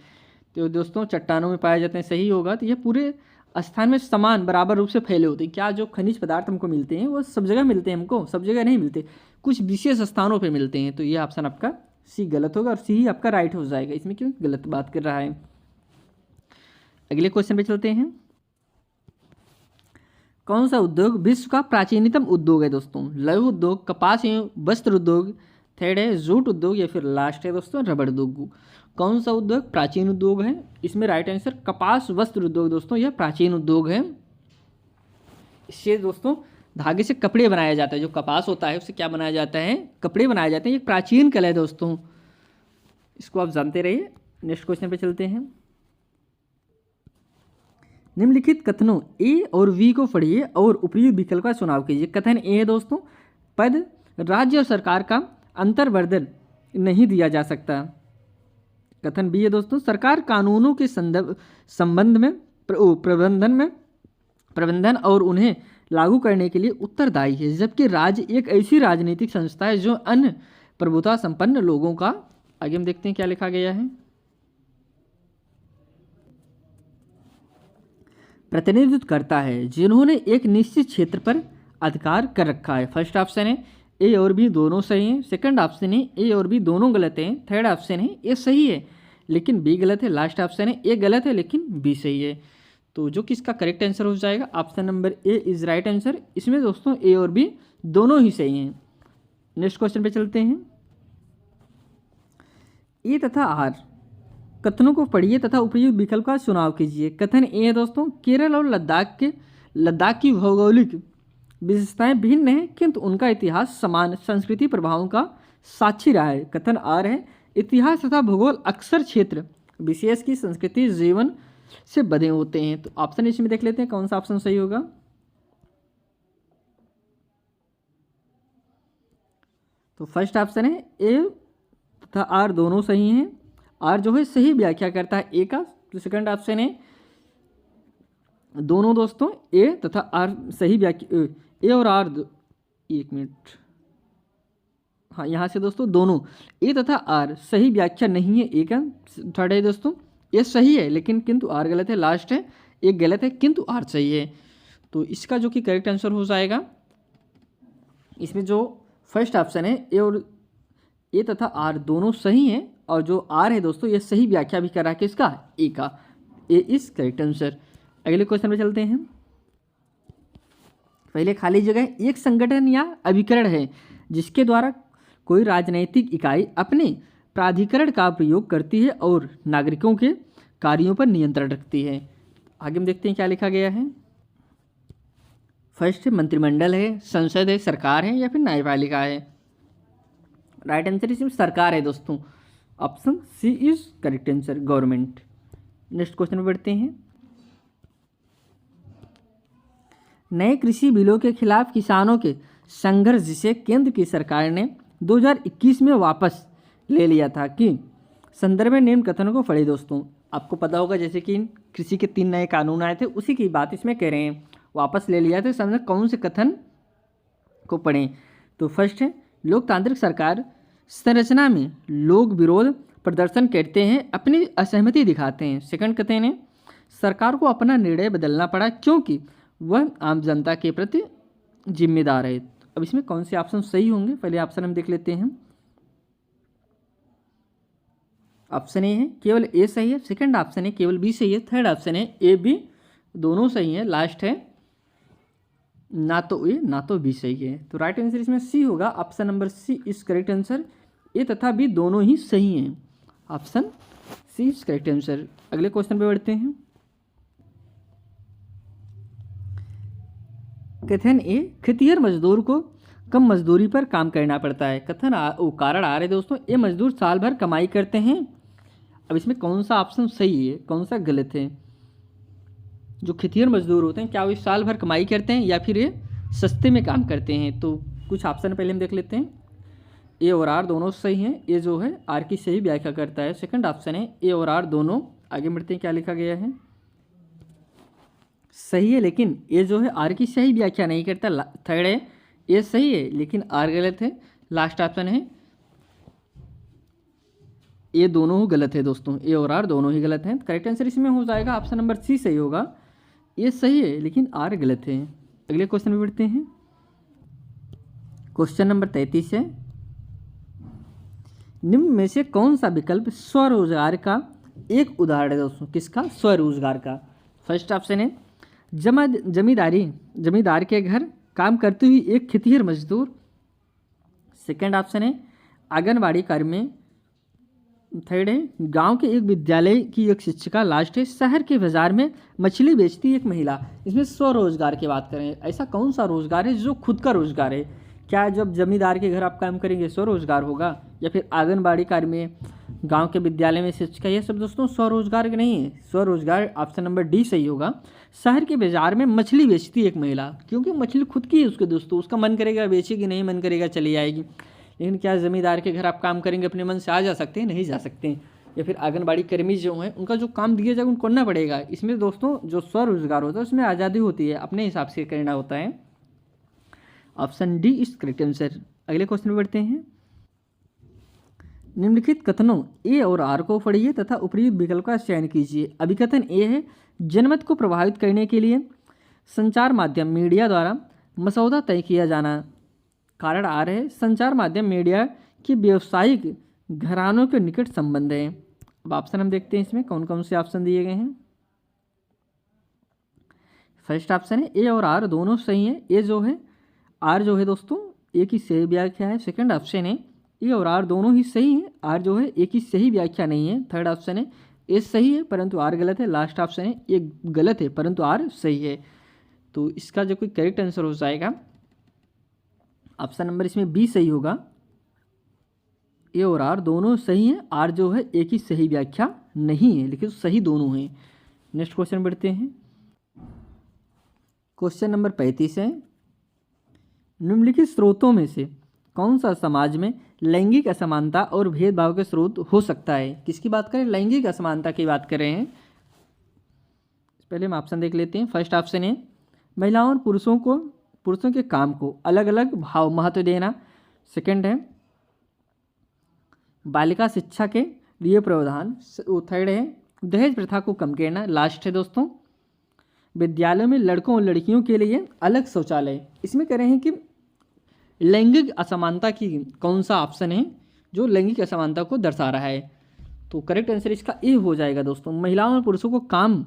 तो दोस्तों चट्टानों में पाए जाते हैं, सही होगा। तो ये पूरे स्थान में समान बराबर रूप से फैले होते हैं। क्या जो खनिज पदार्थ हमको मिलते हैं वो सब जगह मिलते हैं, हमको सब जगह नहीं मिलते, कुछ विशेष स्थानों पे मिलते हैं। तो ये ऑप्शन आपका सी गलत होगा और सी ही आपका राइट हो जाएगा, इसमें क्यों गलत बात कर रहा है। अगले क्वेश्चन पे चलते हैं। कौन सा उद्योग विश्व का प्राचीनतम उद्योग है दोस्तों। लघु उद्योग, कपास एवं वस्त्र उद्योग, थर्ड है जूट उद्योग, या फिर लास्ट है दोस्तों रबड़ उद्योग। कौन सा उद्योग प्राचीन उद्योग है, इसमें राइट आंसर कपास वस्त्र उद्योग दोस्तों, यह प्राचीन उद्योग है। इससे दोस्तों धागे से कपड़े बनाया जाता है, जो कपास होता है उससे क्या बनाया जाता है, कपड़े बनाए जाते हैं। ये प्राचीन कला है दोस्तों, इसको आप जानते रहिए। नेक्स्ट क्वेश्चन पे चलते हैं। निम्नलिखित कथनों ए और वी को पढ़िए और उपयुक्त विकल्प का चुनाव कीजिए। कथन ए है दोस्तों पद राज्य और सरकार का अंतर्वर्धन नहीं दिया जा सकता। कथन बी है दोस्तों सरकार कानूनों के संबंध में प्रबंधन और उन्हें लागू करने के लिए उत्तरदायी है, जबकि राज्य एक ऐसी राजनीतिक संस्था है जो अन्य प्रभुता संपन्न लोगों का, आगे हम देखते हैं क्या लिखा गया है, प्रतिनिधित्व करता है, जिन्होंने एक निश्चित क्षेत्र पर अधिकार कर रखा है। फर्स्ट ऑप्शन है ए और बी दोनों सही हैं। सेकंड ऑप्शन है ए और बी दोनों गलत हैं। थर्ड ऑप्शन है ए सही है लेकिन बी गलत है। लास्ट ऑप्शन है ए गलत है लेकिन बी सही है। तो जो किसका करेक्ट आंसर हो जाएगा, option number A is right answer. इसमें दोस्तों ए और बी दोनों ही सही हैं। नेक्स्ट क्वेश्चन पे चलते हैं। ए तथा आर कथनों को पढ़िए तथा उपयुक्त विकल्प का चुनाव कीजिए। कथन ए है दोस्तों केरल और लद्दाख की भौगोलिक विशेषताएं भिन्न हैं किंतु उनका इतिहास समान संस्कृति प्रभावों का साक्षी रहा है। कथन आर है इतिहास तथा भूगोल अक्सर क्षेत्र विशेष की संस्कृति जीवन से बधे होते हैं। तो ऑप्शन इसमें देख लेते हैं कौन सा ऑप्शन सही होगा। तो फर्स्ट ऑप्शन है ए तथा आर दोनों सही हैं। आर जो है सही व्याख्या करता है ए का। तो सेकंड ऑप्शन है दोनों दोस्तों ए तथा आर सही व्याख्या, ए और आर एक मिनट, हाँ यहाँ से दोस्तों दोनों ए तथा आर सही व्याख्या नहीं है ए का। थर्ड है दोस्तों ए सही है लेकिन किंतु आर गलत है। लास्ट है ए गलत है किंतु आर सही है। तो इसका जो कि करेक्ट आंसर हो जाएगा, इसमें जो फर्स्ट ऑप्शन है ए और ए तथा आर दोनों सही हैं और जो आर है दोस्तों ये सही व्याख्या भी कर रहा है किसका, ए का। ए इज करेक्ट आंसर। अगले क्वेश्चन पे चलते हैं। पहले खाली जगह एक संगठन या अभिकरण है जिसके द्वारा कोई राजनैतिक इकाई अपने प्राधिकरण का प्रयोग करती है और नागरिकों के कार्यों पर नियंत्रण रखती है। आगे हम देखते हैं क्या लिखा गया है। फर्स्ट मंत्रिमंडल है, संसद है, सरकार है या फिर न्यायपालिका है। राइट आंसर इसमें सरकार है दोस्तों, option C is correct answer, government. Next question में बढ़ते हैं। नए कृषि बिलों के खिलाफ किसानों के संघर्ष जिसे केंद्र की सरकार ने 2021 में वापस ले लिया था कि संदर्भ में निम्न कथनों को पढ़े। दोस्तों आपको पता होगा जैसे कि कृषि के 3 नए कानून आए थे, उसी की बात इसमें कह रहे हैं, वापस ले लिया था। समझ कौन से कथन को पढ़ें। तो फर्स्ट है, लोकतांत्रिक सरकार संरचना में लोग विरोध प्रदर्शन करते हैं, अपनी असहमति दिखाते हैं। सेकंड कथन है, सरकार को अपना निर्णय बदलना पड़ा क्योंकि वह आम जनता के प्रति जिम्मेदार है। अब इसमें कौन से ऑप्शन सही होंगे, पहले ऑप्शन हम देख लेते हैं। ऑप्शन ए है केवल ए सही है, सेकंड ऑप्शन है केवल बी सही है, थर्ड ऑप्शन है ए बी दोनों सही है, लास्ट है ना तो ए ना तो बी सही है। तो राइट आंसर इसमें सी होगा, option number C is correct answer. A तथा बी दोनों ही सही हैं, option C is correct answer. अगले क्वेश्चन पे बढ़ते हैं। कथन ए, खेतिहर मजदूर को कम मजदूरी पर काम करना पड़ता है। कथन कारण आ रहे दोस्तों, ये मजदूर साल भर कमाई करते हैं। अब इसमें कौन सा ऑप्शन सही है कौन सा गलत है। जो खेतिहर मजदूर होते हैं क्या वो साल भर कमाई करते हैं या फिर ये सस्ते में काम करते हैं। तो कुछ ऑप्शन पहले हम देख लेते हैं। ए और आर दोनों सही हैं, ए जो है आर की सही व्याख्या करता है। सेकंड ऑप्शन है ए और आर दोनों। आगे बढ़ते हैं, क्या लिखा गया है, सही है लेकिन ए जो है आर की सही व्याख्या नहीं करता। थर्ड है ए सही है लेकिन आर गलत है। लास्ट ऑप्शन है ए दोनों गलत है। दोस्तों ए और आर दोनों ही गलत हैं। करेक्ट आंसर इसमें हो जाएगा ऑप्शन नंबर सी सही होगा, ए सही है लेकिन आर गलत है। अगले क्वेश्चन में बढ़ते हैं। क्वेश्चन नंबर 33 है, निम्न में से कौन सा विकल्प स्वरोजगार का एक उदाहरण है। दोस्तों किसका, स्वरोजगार का। फर्स्ट ऑप्शन है जमींदार के घर काम करते हुए एक खेतिहर मजदूर। सेकंड ऑप्शन है आंगनबाड़ी कार्य में। थर्ड है गांव के एक विद्यालय की एक शिक्षिका। लास्ट है शहर के बाजार में मछली बेचती एक महिला। इसमें स्वरोजगार की बात करें, ऐसा कौन सा रोजगार है जो खुद का रोजगार है। क्या जब जमींदार के घर आप काम करेंगे स्वरोजगार होगा, या फिर आंगनबाड़ी कार्य में, गांव के विद्यालय में शिक्षिका, ये सब दोस्तों स्वरोजगार नहीं है। स्वरोजगार ऑप्शन नंबर डी सही होगा। शहर के बाजार में मछली बेचती एक महिला, क्योंकि मछली खुद की है उसके दोस्तों, उसका मन करेगा बेचेगी, नहीं मन करेगा चली आएगी। लेकिन क्या जमींदार के घर आप काम करेंगे अपने मन से आ जा सकते हैं, नहीं जा सकते हैं। या फिर आंगनबाड़ी कर्मी जो हैं उनका जो काम दिया जाएगा उनको करना पड़ेगा। इसमें दोस्तों जो स्वरोजगार होता है उसमें आज़ादी होती है, अपने हिसाब से करना होता है। Option D is correct answer. अगले क्वेश्चन में बढ़ते हैं। निम्नलिखित कथनों ए और आर को पढ़िए तथा उपयुक्त विकल्प का चयन कीजिए। अभिकथन ए है जनमत को प्रभावित करने के लिए संचार माध्यम मीडिया द्वारा मसौदा तय किया जाना। कारण आ रहे संचार माध्यम मीडिया की व्यावसायिक घरानों के निकट संबंध है। अब ऑप्शन हम देखते हैं इसमें कौन कौन से ऑप्शन दिए गए हैं। फर्स्ट ऑप्शन है ए और आर दोनों सही हैं। ए जो है आर जो है दोस्तों ए की सही व्याख्या है। सेकंड ऑप्शन है ए और आर दोनों ही सही हैं, आर जो है ए की सही व्याख्या नहीं है। थर्ड ऑप्शन है ए सही है परंतु आर गलत है। लास्ट ऑप्शन है ए गलत है परंतु आर सही है। तो इसका जो कोई करेक्ट आंसर हो जाएगा ऑप्शन नंबर इसमें बी सही होगा। ए और आर दोनों सही हैं, आर जो है ए की सही व्याख्या नहीं है, लेकिन सही दोनों हैं। नेक्स्ट क्वेश्चन बढ़ते हैं। क्वेश्चन नंबर 35 है, निम्नलिखित स्रोतों में से कौन सा समाज में लैंगिक असमानता और भेदभाव के स्रोत हो सकता है। किसकी बात करें, लैंगिक असमानता की बात कर रहे हैं। पहले हम ऑप्शन देख लेते हैं। फर्स्ट ऑप्शन है महिलाओं और पुरुषों के काम को अलग अलग भाव महत्व देना। सेकंड है बालिका शिक्षा के लिए प्रावधान। थर्ड है दहेज प्रथा को कम करना। लास्ट है दोस्तों विद्यालयों में लड़कों और लड़कियों के लिए अलग शौचालय। इसमें कह रहे हैं कि लैंगिक असमानता की कौन सा ऑप्शन है जो लैंगिक असमानता को दर्शा रहा है। तो करेक्ट आंसर इसका ए हो जाएगा दोस्तों, महिलाओं और पुरुषों को काम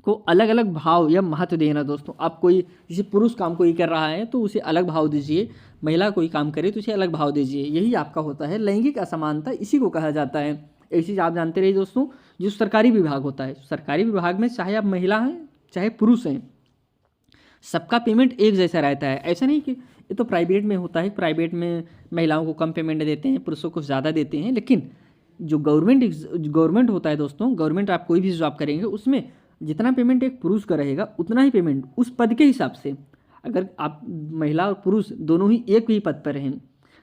को अलग अलग भाव या महत्व देना। दोस्तों आप कोई जैसे पुरुष काम कोई कर रहा है तो उसे अलग भाव दीजिए, महिला कोई काम करे तो उसे अलग भाव दीजिए, यही आपका होता है लैंगिक असमानता, इसी को कहा जाता है। एक चीज़ आप जानते रहिए दोस्तों, जो सरकारी विभाग होता है, सरकारी विभाग में चाहे आप महिला हैं चाहे पुरुष हैं, सबका पेमेंट एक जैसा रहता है। ऐसा नहीं कि ये तो प्राइवेट में होता है, प्राइवेट में महिलाओं को कम पेमेंट देते हैं, पुरुषों को ज़्यादा देते हैं। लेकिन जो गवर्नमेंट होता है दोस्तों, गवर्नमेंट आप कोई भी जॉब करेंगे उसमें जितना पेमेंट एक पुरुष का रहेगा उतना ही पेमेंट उस पद के हिसाब से। अगर आप महिला और पुरुष दोनों ही एक ही पद पर हैं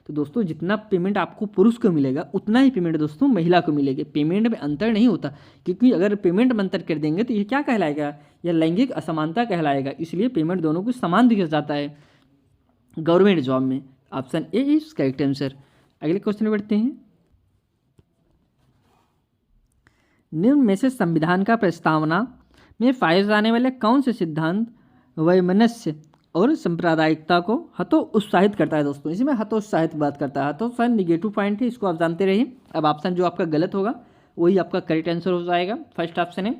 तो दोस्तों जितना पेमेंट आपको पुरुष को मिलेगा उतना ही पेमेंट दोस्तों महिला को मिलेगी। पेमेंट में अंतर नहीं होता, क्योंकि अगर पेमेंट में अंतर कर देंगे तो ये क्या कहलाएगा, यह लैंगिक असमानता कहलाएगा। इसलिए पेमेंट दोनों को समान दिया जाता है गवर्नमेंट जॉब में। Option A is correct answer. अगले क्वेश्चन में बढ़ते हैं। निम्न में से संविधान का प्रस्तावना में पाए जाने वाले कौन से सिद्धांत वैमनस्य और सांप्रदायिकता को हतोत्साहित करता है। दोस्तों इसमें हतोत्साहित बात करता है। हतोत्साहित निगेटिव पॉइंट है, इसको आप जानते रहिए। अब ऑप्शन जो आपका गलत होगा वही आपका करेक्ट आंसर हो जाएगा। फर्स्ट ऑप्शन है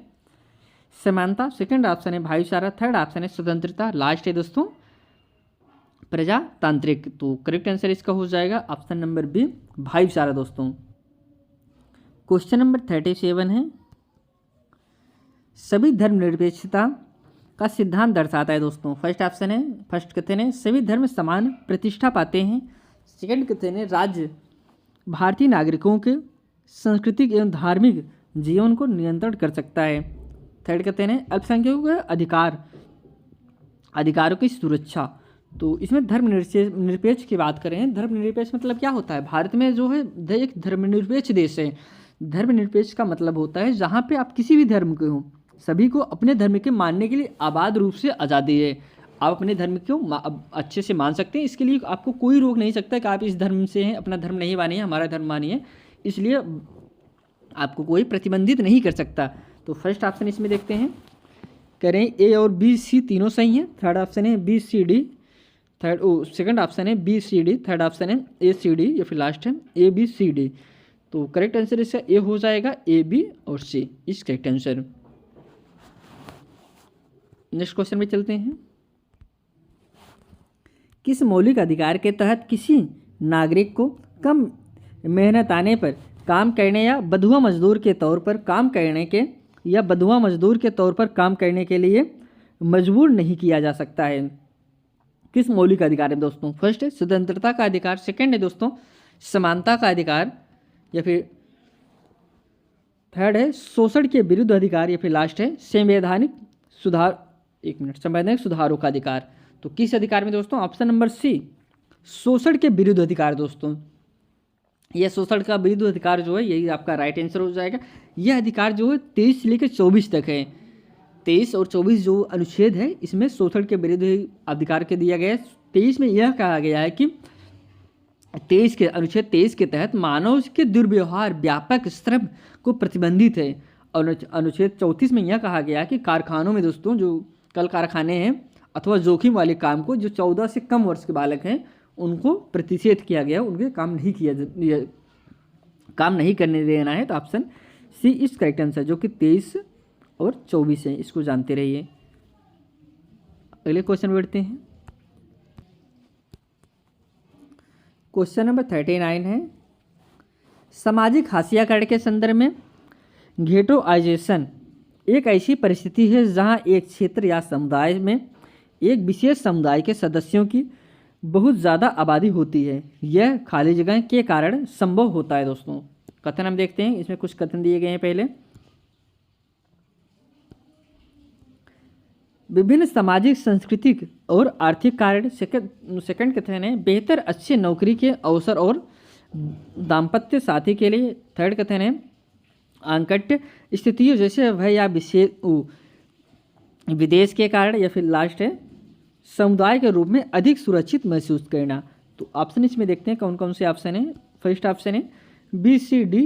समानता, सेकंड ऑप्शन है भाईचारा, थर्ड ऑप्शन है स्वतंत्रता, लास्ट है दोस्तों प्रजातांत्रिक। तो करेक्ट आंसर इसका हो जाएगा ऑप्शन नंबर बी भाईचारा। दोस्तों क्वेश्चन नंबर 37 है, सभी धर्मनिरपेक्षता का सिद्धांत दर्शाता है। दोस्तों फर्स्ट ऑप्शन है, फर्स्ट कथन है सभी धर्म समान प्रतिष्ठा पाते हैं। सेकंड कथन है राज्य भारतीय नागरिकों के सांस्कृतिक एवं धार्मिक जीवन को नियंत्रण कर सकता है। थर्ड कथन है अल्पसंख्यकों के अधिकारों की सुरक्षा। तो इसमें धर्मनिरपेक्ष की बात करें, धर्मनिरपेक्ष मतलब क्या होता है, भारत में जो है एक धर्मनिरपेक्ष देश है। धर्मनिरपेक्ष का मतलब होता है जहाँ पे आप किसी भी धर्म के हो, सभी को अपने धर्म के मानने के लिए आबाद रूप से आज़ादी है। आप अपने धर्म को अच्छे से मान सकते हैं, इसके लिए आपको कोई रोक नहीं सकता कि आप इस धर्म से हैं, अपना धर्म नहीं मानिए, हमारा धर्म मानिए, इसलिए आपको कोई प्रतिबंधित नहीं कर सकता। तो फर्स्ट ऑप्शन इसमें देखते हैं, करें ए और बी सी तीनों सही हैं। थर्ड ऑप्शन है B C D, second option है B C D, third option है ए सी डी, या फिर लास्ट है ए बी सी डी। तो करेक्ट आंसर इसका ए हो जाएगा, ए बी और सी इस करेक्ट आंसर। नेक्स्ट क्वेश्चन में चलते हैं। किस मौलिक अधिकार के तहत किसी नागरिक को कम मेहनत आने पर काम करने या बंधुआ मजदूर के तौर पर काम करने के या बंधुआ मजदूर के तौर पर काम करने के लिए मजबूर नहीं किया जा सकता है? किस मौलिक अधिकार है दोस्तों? फर्स्ट है स्वतंत्रता का अधिकार, सेकंड है दोस्तों समानता का अधिकार, या फिर थर्ड है शोषण के विरुद्ध अधिकार, या फिर लास्ट है संवैधानिक सुधारों का अधिकार। तो किस अधिकार में दोस्तों? ऑप्शन नंबर सी शोषण के विरुद्ध अधिकार। दोस्तों यह शोषण का विरुद्ध अधिकार जो है यही आपका राइट आंसर हो जाएगा। यह अधिकार जो है 23 से लेकर 24 तक है। 23 और 24 जो अनुच्छेद है इसमें शोषण के विरुद्ध अधिकार के दिया गया है। 23 में यह कहा गया है कि अनुच्छेद 23 के तहत मानव के दुर्व्यवहार व्यापक श्रम को प्रतिबंधित है। और अनुच्छेद 34 में यह कहा गया है कि कारखानों में दोस्तों जो कल कारखाने हैं अथवा जोखिम वाले काम को जो 14 से कम वर्ष के बालक हैं उनको प्रतिषेध किया गया, उनके काम नहीं करने देना है। तो ऑप्शन सी इस करेक्ट आंसर जो कि 23 और 24 है, इसको जानते रहिए। अगले क्वेश्चन बढ़ते हैं। क्वेश्चन नंबर 39 है, सामाजिक हाशियाकरण के संदर्भ में घेटोआइजेशन एक ऐसी परिस्थिति है जहां एक क्षेत्र या समुदाय में एक विशेष समुदाय के सदस्यों की बहुत ज़्यादा आबादी होती है। यह खाली जगह के कारण संभव होता है। दोस्तों कथन हम देखते हैं, इसमें कुछ कथन दिए गए हैं। पहले विभिन्न सामाजिक सांस्कृतिक और आर्थिक कारण। सेकंड कथन है बेहतर अच्छे नौकरी के अवसर और दाम्पत्य साथी के लिए। थर्ड कथन है आंकट्य स्थितियों जैसे भय या विदेश के कारण, या फिर लास्ट है समुदाय के रूप में अधिक सुरक्षित महसूस करना। तो ऑप्शन इसमें देखते हैं कौन कौन से ऑप्शन है। फर्स्ट ऑप्शन है B C D,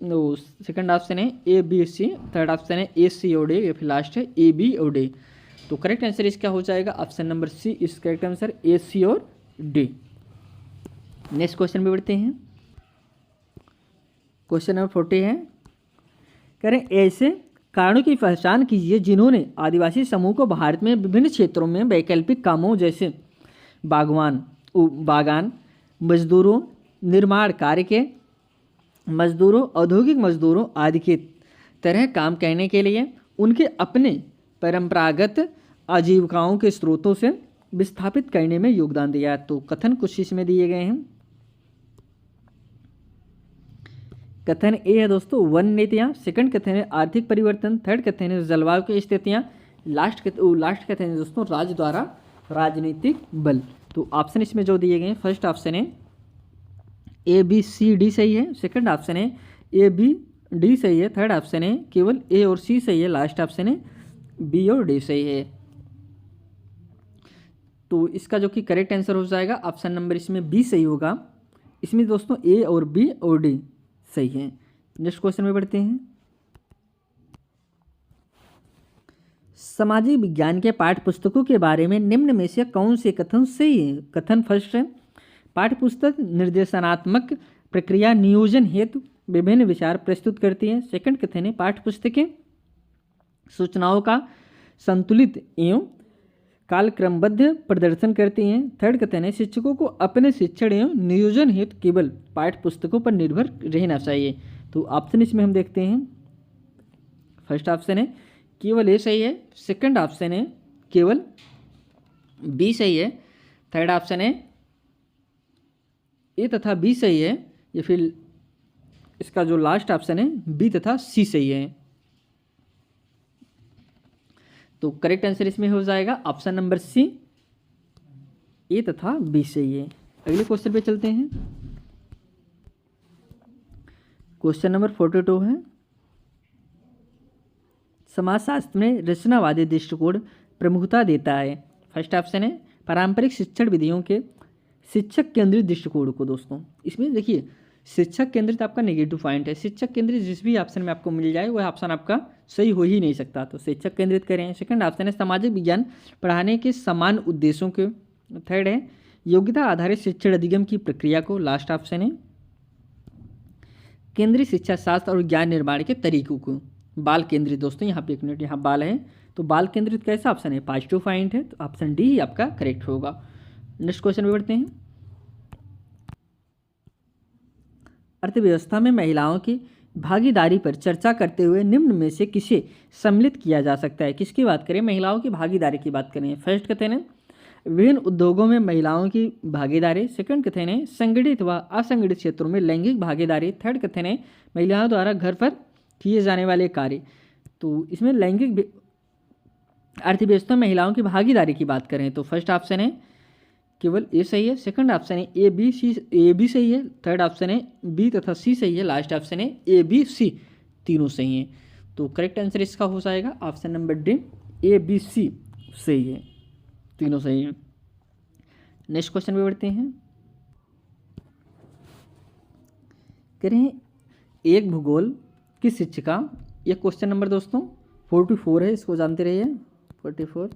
second option है A B C, third option है ए सी और डी, या फिर लास्ट है ए बी और डी। तो करेक्ट आंसर इसका हो जाएगा ऑप्शन नंबर सी इस करेक्ट आंसर ए सी और डी। नेक्स्ट क्वेश्चन में बढ़ते हैं। क्वेश्चन नंबर 40 है, करें ऐसे कारणों की पहचान कीजिए जिन्होंने आदिवासी समूह को भारत में विभिन्न क्षेत्रों में वैकल्पिक कामों जैसे बागान मजदूरों, निर्माण कार्य के मजदूरों, औद्योगिक मजदूरों आदि के तरह काम करने के लिए उनके अपने परंपरागत आजीविकाओं के स्रोतों से विस्थापित करने में योगदान दिया। तो कथन कुछ इसमें दिए गए हैं। कथन ए है दोस्तों वन नीतियाँ, सेकंड कथन है आर्थिक परिवर्तन, थर्ड कथन है जलवायु की स्थितियाँ, लास्ट कथन है दोस्तों राज्य द्वारा राजनीतिक बल। तो ऑप्शन इसमें जो दिए गए हैं, फर्स्ट ऑप्शन है ए बी सी डी सही है, सेकंड ऑप्शन है ए बी डी सही है, थर्ड ऑप्शन है केवल ए और सी सही है, लास्ट ऑप्शन है बी और डी सही है। तो इसका जो कि करेक्ट आंसर हो जाएगा ऑप्शन नंबर इसमें बी सही होगा। इसमें दोस्तों ए और बी और डी सही है। नेक्स्ट क्वेश्चन में बढ़ते हैं। सामाजिक विज्ञान के पाठ्य पुस्तकों के बारे में निम्न में से कौन से कथन सही है? कथन फर्स्ट है, पाठ्य पुस्तक निर्देशनात्मक प्रक्रिया नियोजन हेतु विभिन्न विचार प्रस्तुत करती है। सेकंड कथन है, पाठ्य पुस्तकें सूचनाओं का संतुलित एवं कालक्रमबद्ध प्रदर्शन करती हैं। थर्ड कथन है, शिक्षकों को अपने शिक्षण एवं नियोजन हेतु केवल पाठ्य पुस्तकों पर निर्भर रहना चाहिए। तो ऑप्शन इसमें हम देखते हैं, फर्स्ट ऑप्शन है केवल ए सही है, सेकंड ऑप्शन है केवल बी सही है, थर्ड ऑप्शन है ए तथा बी सही है, या फिर इसका जो लास्ट ऑप्शन है बी तथा सी सही है। तो करेक्ट आंसर इसमें हो जाएगा ऑप्शन नंबर सी, ए तथा बी सही है। अगले क्वेश्चन पे चलते हैं। क्वेश्चन नंबर 42 है, समाजशास्त्र में रचनावादी दृष्टिकोण प्रमुखता देता है। फर्स्ट ऑप्शन है पारंपरिक शिक्षण विधियों के शिक्षक केंद्रित दृष्टिकोण को। दोस्तों इसमें देखिए शिक्षक केंद्रित आपका नेगेटिव पॉइंट है, शिक्षक केंद्रित जिस भी ऑप्शन में आपको मिल जाए वह ऑप्शन आपका सही हो ही नहीं सकता, तो शिक्षक केंद्रित करें। सेकंड ऑप्शन है सामाजिक विज्ञान पढ़ाने के समान उद्देश्यों के। थर्ड है योग्यता आधारित शिक्षण अधिगम की प्रक्रिया को। लास्ट ऑप्शन है केंद्रीय शिक्षा शास्त्र और ज्ञान निर्माण के तरीकों को। बाल केंद्रित, दोस्तों यहाँ पे एक मिनट, यहाँ बाल है तो बाल केंद्रित कैसा ऑप्शन है, पॉजिटिव पॉइंट है, तो ऑप्शन डी ही आपका करेक्ट होगा। नेक्स्ट क्वेश्चन में बढ़ते हैं। अर्थव्यवस्था में महिलाओं की भागीदारी पर चर्चा करते हुए निम्न में से किसे सम्मिलित किया जा सकता है? किसकी बात करें? महिलाओं की भागीदारी की बात करें। फर्स्ट कथन है विभिन्न उद्योगों में महिलाओं की भागीदारी। सेकंड कथन है संगठित व असंगठित क्षेत्रों में लैंगिक भागीदारी। थर्ड कथन है महिलाओं द्वारा घर पर किए जाने वाले कार्य। तो इसमें लैंगिक अर्थव्यवस्था में महिलाओं की भागीदारी की बात करें तो फर्स्ट ऑप्शन है केवल ए सही है, सेकंड ऑप्शन है ए बी सही है, थर्ड ऑप्शन है बी तथा सी सही है, लास्ट ऑप्शन है ए बी सी तीनों सही हैं। तो करेक्ट आंसर इसका हो जाएगा option number D, A B C सही है, तीनों सही हैं। नेक्स्ट क्वेश्चन पे बढ़ते हैं। करें एक भूगोल की शिक्षिका, ये क्वेश्चन नंबर दोस्तों 44 है, इसको जानते रहिए। 44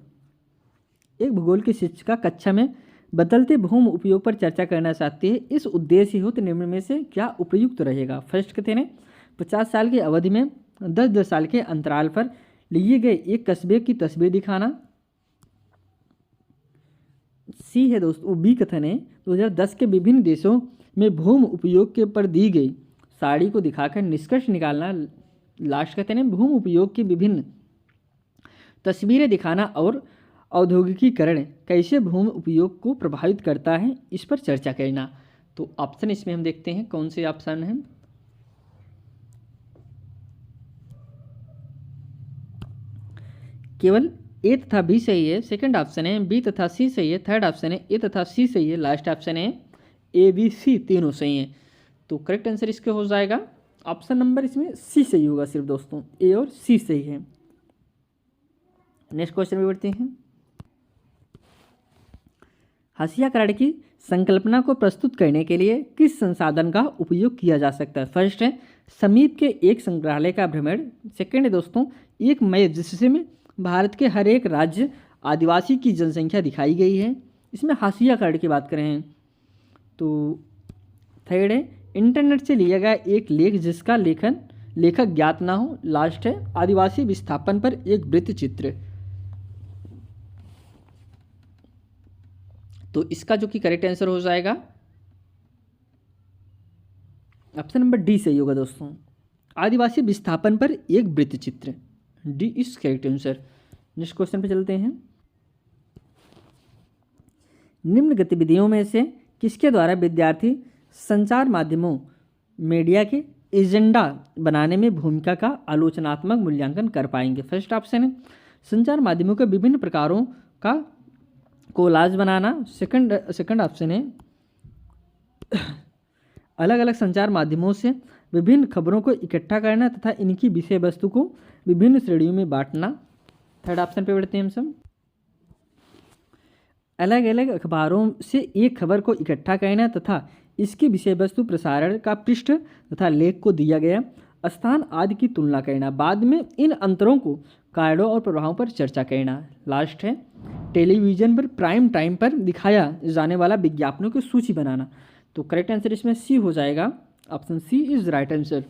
एक भूगोल की शिक्षिका कक्षा में बदलते भूमि उपयोग पर चर्चा करना चाहती है, इस उद्देश्य हेतु निम्न में से क्या उपयुक्त रहेगा? फर्स्ट कथन है 50 साल की अवधि में 10-10 साल के अंतराल पर लिए गए एक कस्बे की तस्वीर दिखाना। सी है दोस्तों बी कथन है 2010 के विभिन्न देशों में भूमि उपयोग के पर दी गई साड़ी को दिखाकर निष्कर्ष निकालना। लास्ट कथन है भूमि उपयोग की विभिन्न तस्वीरें दिखाना और औद्योगिकीकरण कैसे भूमि उपयोग को प्रभावित करता है, इस पर चर्चा करना। तो ऑप्शन इसमें हम देखते हैं कौन से ऑप्शन हैं। केवल ए तथा बी सही है, सेकंड ऑप्शन है बी तथा सी सही है, थर्ड ऑप्शन है ए तथा सी सही है, लास्ट ऑप्शन है ए बी सी तीनों सही हैं। तो करेक्ट आंसर इसके हो जाएगा ऑप्शन नंबर इसमें सी सही होगा, सिर्फ दोस्तों ए और सी सही है। नेक्स्ट क्वेश्चन में बढ़ते हैं। हाशियाकरण की संकल्पना को प्रस्तुत करने के लिए किस संसाधन का उपयोग किया जा सकता है? फर्स्ट है समीप के एक संग्रहालय का भ्रमण। सेकंड है दोस्तों एक मैप जिसमें भारत के हर एक राज्य आदिवासी की जनसंख्या दिखाई गई है, इसमें हाशियाकरण की बात करें। तो थर्ड है इंटरनेट से लिया गया एक लेख जिसका लेखक ज्ञात ना हो। लास्ट है आदिवासी विस्थापन पर एक वृत्त चित्र। तो इसका जो कि करेक्ट आंसर हो जाएगा ऑप्शन नंबर डी सही होगा दोस्तों, आदिवासी विस्थापन पर एक वृत्त चित्र, D is correct answer. Next question पे चलते हैं। निम्न गतिविधियों में से किसके द्वारा विद्यार्थी संचार माध्यमों मीडिया के एजेंडा बनाने में भूमिका का आलोचनात्मक मूल्यांकन कर पाएंगे? फर्स्ट ऑप्शन है संचार माध्यमों के विभिन्न प्रकारों का कोलाज बनाना। सेकंड ऑप्शन है अलग अलग संचार माध्यमों से विभिन्न खबरों को इकट्ठा करना तथा इनकी विषय वस्तु को विभिन्न श्रेणियों में बांटना। थर्ड ऑप्शन पे बढ़ते हैं हम सब। अलग अलग अखबारों से एक खबर को इकट्ठा करना तथा इसकी विषय वस्तु, प्रसारण का पृष्ठ तथा लेख को दिया गया स्थान आदि की तुलना करना। बाद में इन अंतरों को कारणों और प्रभावों पर चर्चा करना। लास्ट है टेलीविज़न पर प्राइम टाइम पर दिखाया जाने वाला विज्ञापनों की सूची बनाना। तो करेक्ट आंसर इसमें सी हो जाएगा, option C is right answer.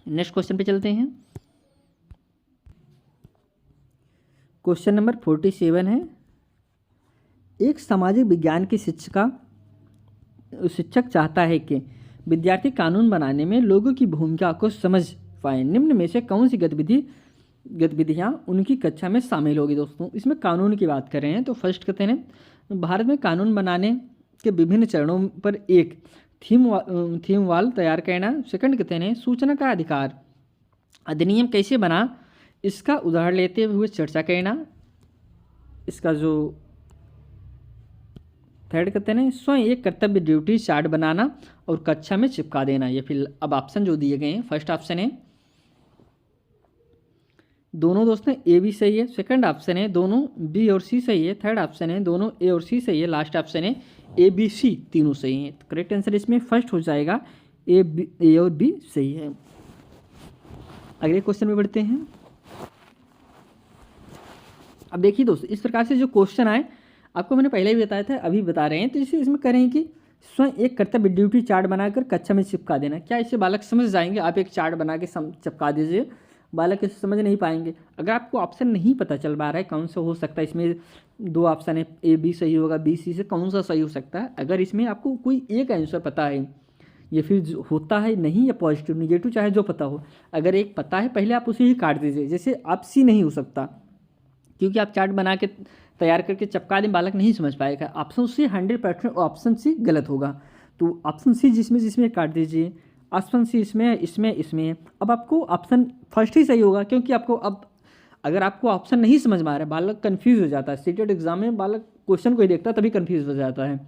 Next question पे चलते हैं। क्वेश्चन नंबर 47 है, एक सामाजिक विज्ञान की शिक्षक चाहता है कि विद्यार्थी कानून बनाने में लोगों की भूमिका को समझ पाए। निम्न में से कौन सी गतिविधियाँ उनकी कक्षा में शामिल होगी। दोस्तों इसमें कानून की बात कर रहे हैं, तो फर्स्ट कहते हैं भारत में कानून बनाने के विभिन्न चरणों पर एक थीम वाल तैयार करना। सेकंड कहते हैं सूचना का अधिकार अधिनियम कैसे बना, इसका उदाहरण लेते हुए चर्चा करना। इसका जो थर्ड कहते हैं स्वयं एक कर्तव्य ड्यूटी चार्ट बनाना और कक्षा में चिपका देना। ये फिर अब ऑप्शन जो दिए गए हैं, फर्स्ट ऑप्शन है दोनों दोस्तों ए बी सही है, सेकंड ऑप्शन है दोनों बी और सी सही है, थर्ड ऑप्शन है दोनों ए और सी सही है, लास्ट ऑप्शन है ए बी सी तीनों सही है। तो करेक्ट आंसर इसमें फर्स्ट हो जाएगा ए और बी सही है। अगले क्वेश्चन में बढ़ते हैं। अब देखिए दोस्तों इस प्रकार से जो क्वेश्चन आए आपको मैंने पहले भी बताया था, अभी बता रहे हैं। तो इसे इसमें करें कि स्वयं एक कर्तव्य ड्यूटी चार्ट बनाकर कक्षा में चिपका देना। क्या इससे बालक समझ जाएंगे? आप एक चार्ट बना के चिपका दीजिए, बालक इसे समझ नहीं पाएंगे। अगर आपको ऑप्शन नहीं पता चल पा रहा है कौन सा हो सकता है, इसमें दो ऑप्शन है ए बी सही होगा, बी सी से कौन सा सही हो सकता है। अगर इसमें आपको कोई एक आंसर पता है या फिर होता है नहीं या पॉजिटिव निगेटिव चाहे जो पता हो, अगर एक पता है पहले आप उसे ही काट दीजिए। जैसे आप सी नहीं हो सकता क्योंकि आप चार्ट बना के तैयार करके चिपका दें, बालक नहीं समझ पाएगा। ऑप्शन सी 100% ऑप्शन सी गलत होगा। तो ऑप्शन सी जिसमें काट दीजिए, ऑप्शन सी इसमें। अब आपको ऑप्शन फर्स्ट ही सही होगा क्योंकि आपको अब अगर आपको ऑप्शन नहीं समझ में आ रहा है, बालक कंफ्यूज हो जाता है। सीटेट एग्जाम में बालक क्वेश्चन को ही देखता तभी कंफ्यूज हो जाता है।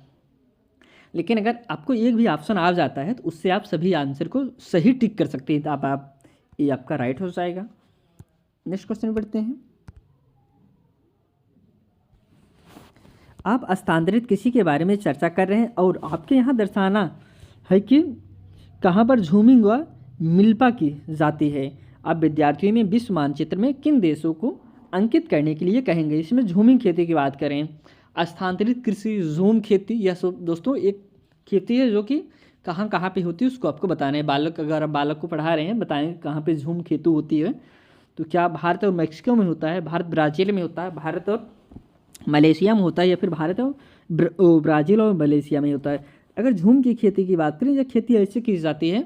लेकिन अगर आपको एक भी ऑप्शन आ जाता है तो उससे आप सभी आंसर को सही टिक कर सकते हैं। तो आप ये आपका राइट हो जाएगा। नेक्स्ट क्वेश्चन में बढ़ते हैं। आप स्थानांतरित किसी के बारे में चर्चा कर रहे हैं और आपके यहाँ दर्शाना है कि कहाँ पर झूमिंग व मिल्पा की जाती है। आप विद्यार्थियों में विश्व मानचित्र में किन देशों को अंकित करने के लिए कहेंगे। इसमें झूमिंग खेती की बात करें, स्थानांतरित कृषि, झूम खेती, यह दोस्तों एक खेती है जो कि कहाँ कहाँ पे होती है उसको आपको बताना है। बालक अगर आप बालक को पढ़ा रहे हैं बताएं कहाँ पे झूम खेती होती है। तो क्या भारत और मैक्सिको में होता है, भारत ब्राज़ील में होता है, भारत और मलेशिया में होता है, या फिर भारत और ब्राज़ील और मलेशिया में होता है। अगर झूम की खेती की बात करें, यह खेती ऐसे की जाती है,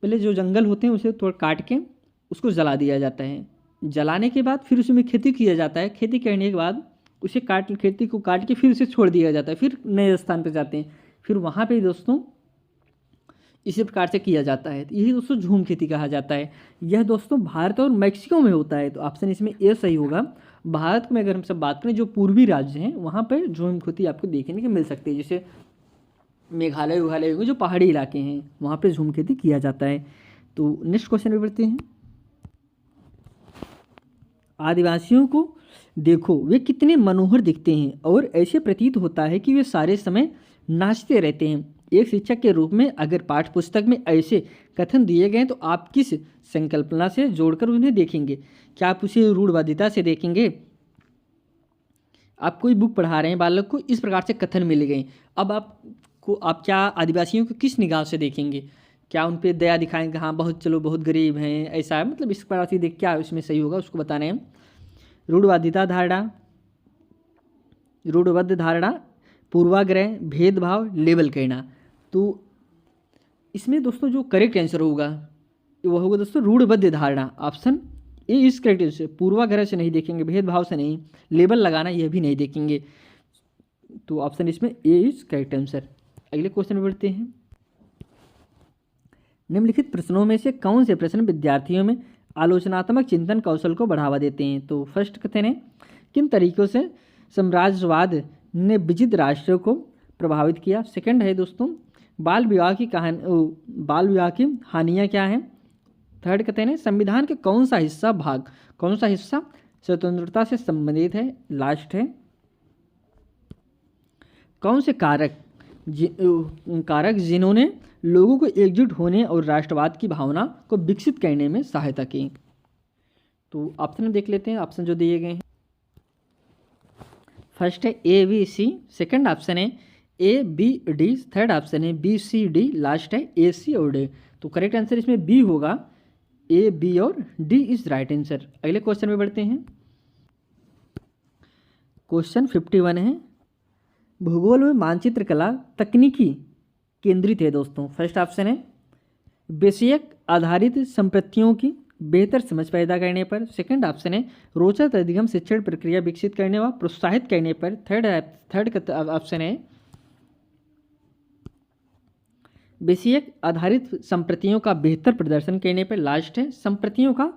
पहले जो जंगल होते हैं उसे थोड़ा काट के उसको जला दिया जाता है। जलाने के बाद फिर उसमें खेती किया जाता है। खेती करने के बाद उसे खेती को काट के फिर उसे छोड़ दिया जाता है, फिर नए स्थान पर जाते हैं, फिर वहाँ पे दोस्तों इसी प्रकार से किया जाता है। यही दोस्तों झूम खेती कहा जाता है। यह दोस्तों भारत और मैक्सिको में होता है। तो ऑप्शन इसमें ए सही होगा। भारत में अगर हम सब बात करें जो पूर्वी राज्य हैं वहाँ पर झूम खेती आपको देखने को मिल सकती है। जैसे मेघालय जो पहाड़ी इलाके हैं वहाँ पे झूम खेती किया जाता है। तो नेक्स्ट क्वेश्चन पे बढ़ते हैं। आदिवासियों को देखो, वे कितने मनोहर दिखते हैं और ऐसे प्रतीत होता है कि वे सारे समय नाचते रहते हैं। एक शिक्षक के रूप में अगर पाठ्य पुस्तक में ऐसे कथन दिए गए तो आप किस संकल्पना से जोड़कर उन्हें देखेंगे। क्या आप उसे रूढ़वादिता से देखेंगे। आप कोई बुक पढ़ा रहे हैं, बालक को इस प्रकार से कथन मिल गए, अब आप क्या आदिवासियों को किस निगाह से देखेंगे। क्या उन पर दया दिखाएंगे, हाँ बहुत गरीब हैं, ऐसा है, मतलब इस प्रकार से देख क्या उसमें सही होगा उसको बताने हैं। रूढ़वादिता धारणा, रूढ़बद्ध धारणा, पूर्वाग्रह, भेदभाव, लेबल कहना। तो इसमें दोस्तों जो करेक्ट आंसर होगा वो होगा दोस्तों रूढ़बद्ध धारणा। ऑप्शन ए इस करेक्ट आंसर। पूर्वाग्रह से नहीं देखेंगे, भेदभाव से नहीं, लेबल लगाना यह भी नहीं देखेंगे। तो ऑप्शन इसमें ए इज करेक्ट आंसर। अगले क्वेश्चन में बढ़ते हैं। निम्नलिखित प्रश्नों में से कौन से प्रश्न विद्यार्थियों में आलोचनात्मक चिंतन कौशल को बढ़ावा देते हैं। तो फर्स्ट कहते हैं किन तरीकों से साम्राज्यवाद ने विजित राष्ट्रों को प्रभावित किया। सेकंड है दोस्तों बाल विवाह की बाल विवाह की हानियाँ क्या हैं। थर्ड कहते हैं संविधान के कौन सा हिस्सा स्वतंत्रता से संबंधित है। लास्ट है कौन से कारक जिन्होंने लोगों को एकजुट होने और राष्ट्रवाद की भावना को विकसित करने में सहायता की। तो ऑप्शन देख लेते हैं, ऑप्शन जो दिए गए हैं। फर्स्ट है A B C, second option है A B D, third option है बी सी डी, लास्ट है ए सी और डी। तो करेक्ट आंसर इसमें बी होगा, ए बी और डी इज राइट आंसर। अगले क्वेश्चन में बढ़ते हैं। क्वेश्चन 51 है, भूगोल में मानचित्र कला तकनीकी केंद्रित है दोस्तों। फर्स्ट ऑप्शन है विषयक आधारित संपत्तियों की बेहतर समझ पैदा करने पर। सेकंड ऑप्शन है रोचक अधिगम शिक्षण प्रक्रिया विकसित करने व प्रोत्साहित करने पर। थर्ड ऑप्शन है विषयक आधारित संपत्तियों का बेहतर प्रदर्शन करने पर। लास्ट है संपत्तियों का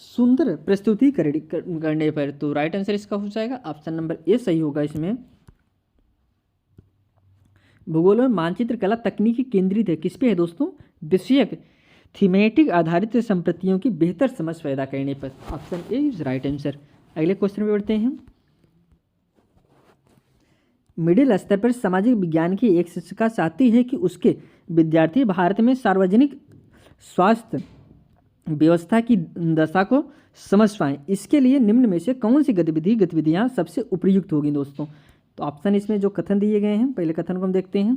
सुंदर प्रस्तुति करने पर। तो राइट आंसर इसका हो जाएगा ऑप्शन नंबर ए सही होगा इसमें। भूगोल में मानचित्र कला तकनीकी केंद्रित है किस पे है दोस्तों, विषयक थीमेटिक आधारित संपत्तियों की बेहतर समझ पैदा करने पर। Option A is right answer. अगले क्वेश्चन में बढ़ते हैं। मिडिल स्तर पर सामाजिक विज्ञान की एक शिक्षिका चाहती है कि उसके विद्यार्थी भारत में सार्वजनिक स्वास्थ्य व्यवस्था की दशा को समझ पाएं। इसके लिए निम्न में से कौन सी गतिविधियां सबसे उपयुक्त होगी दोस्तों। तो ऑप्शन इसमें जो कथन दिए गए हैं, पहले कथन को हम देखते हैं।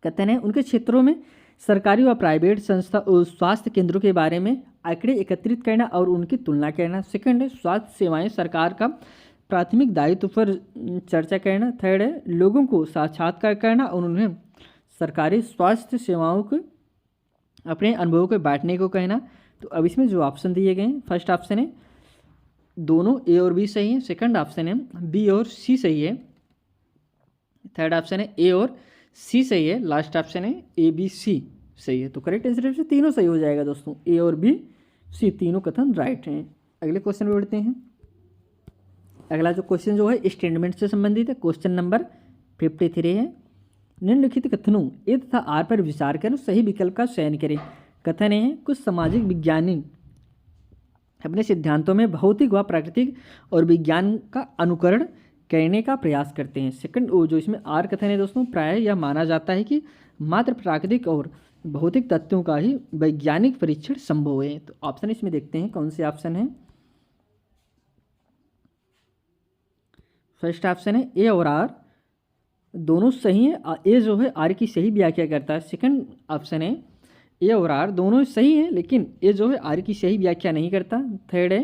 कथन है उनके क्षेत्रों में सरकारी व प्राइवेट संस्था स्वास्थ्य केंद्रों के बारे में आंकड़े एकत्रित करना और उनकी तुलना करना। सेकंड है स्वास्थ्य सेवाएं सरकार का प्राथमिक दायित्व पर चर्चा करना। थर्ड है लोगों को साक्षात्कार करना और उन्हें सरकारी स्वास्थ्य सेवाओं को अपने अनुभवों को बांटने को कहना। तो अब इसमें जो ऑप्शन दिए गए हैं, फर्स्ट ऑप्शन है दोनों ए और बी सही है, सेकंड ऑप्शन है बी और सी सही है, थर्ड ऑप्शन है ए और सी सही है, लास्ट ऑप्शन है ए बी सी सही है। तो करेक्ट आंसर से तीनों सही हो जाएगा दोस्तों, ए और बी सी तीनों कथन राइट हैं। अगले क्वेश्चन में बढ़ते हैं। अगला जो क्वेश्चन जो है स्टेटमेंट से संबंधित है, क्वेश्चन नंबर 53 है। निम्नलिखित कथनों ए तथा आर पर विचार कर सही विकल्प का चयन करें। कथन है कुछ सामाजिक विज्ञानी अपने सिद्धांतों में भौतिक व प्राकृतिक और विज्ञान का अनुकरण करने का प्रयास करते हैं। सेकंड जो इसमें आर कथन है दोस्तों, प्रायः यह माना जाता है कि मात्र प्राकृतिक और भौतिक तत्वों का ही वैज्ञानिक परीक्षण संभव है। तो ऑप्शन इसमें देखते हैं कौन से ऑप्शन है। फर्स्ट ऑप्शन है ए और आर दोनों सही है, ए जो है आर की सही व्याख्या करता है। सेकंड ऑप्शन है ए और आर दोनों सही है लेकिन ए जो है आर की सही व्याख्या नहीं करता। थर्ड है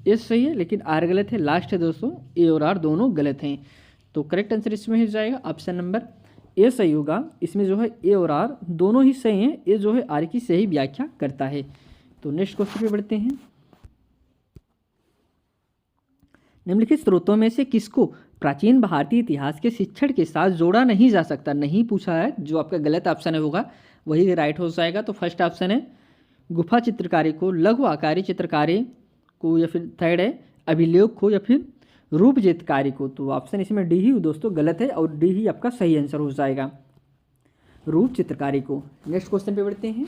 ए सही है लेकिन आर गलत है। लास्ट है दोस्तों ए और आर दोनों गलत हैं। तो करेक्ट आंसर इसमें हो जाएगा ऑप्शन नंबर ए सही होगा। इसमें जो है ए और आर दोनों ही सही हैं, ए जो है आर की सही व्याख्या करता है। तो नेक्स्ट क्वेश्चन पे बढ़ते हैं। निम्नलिखित स्रोतों में से किसको प्राचीन भारतीय इतिहास के शिक्षण के साथ जोड़ा नहीं जा सकता, नहीं पूछा है, जो आपका गलत ऑप्शन है होगा वही राइट हो जाएगा। तो फर्स्ट ऑप्शन है गुफा चित्रकारी को, लघु आकारी चित्रकारी को, या फिर थर्ड है अभिलेख को, या फिर रूप चित्रकारी को। तो ऑप्शन इसमें डी ही दोस्तों गलत है और डी ही आपका सही आंसर हो जाएगा, रूप चित्रकारी को। नेक्स्ट क्वेश्चन पे बढ़ते हैं।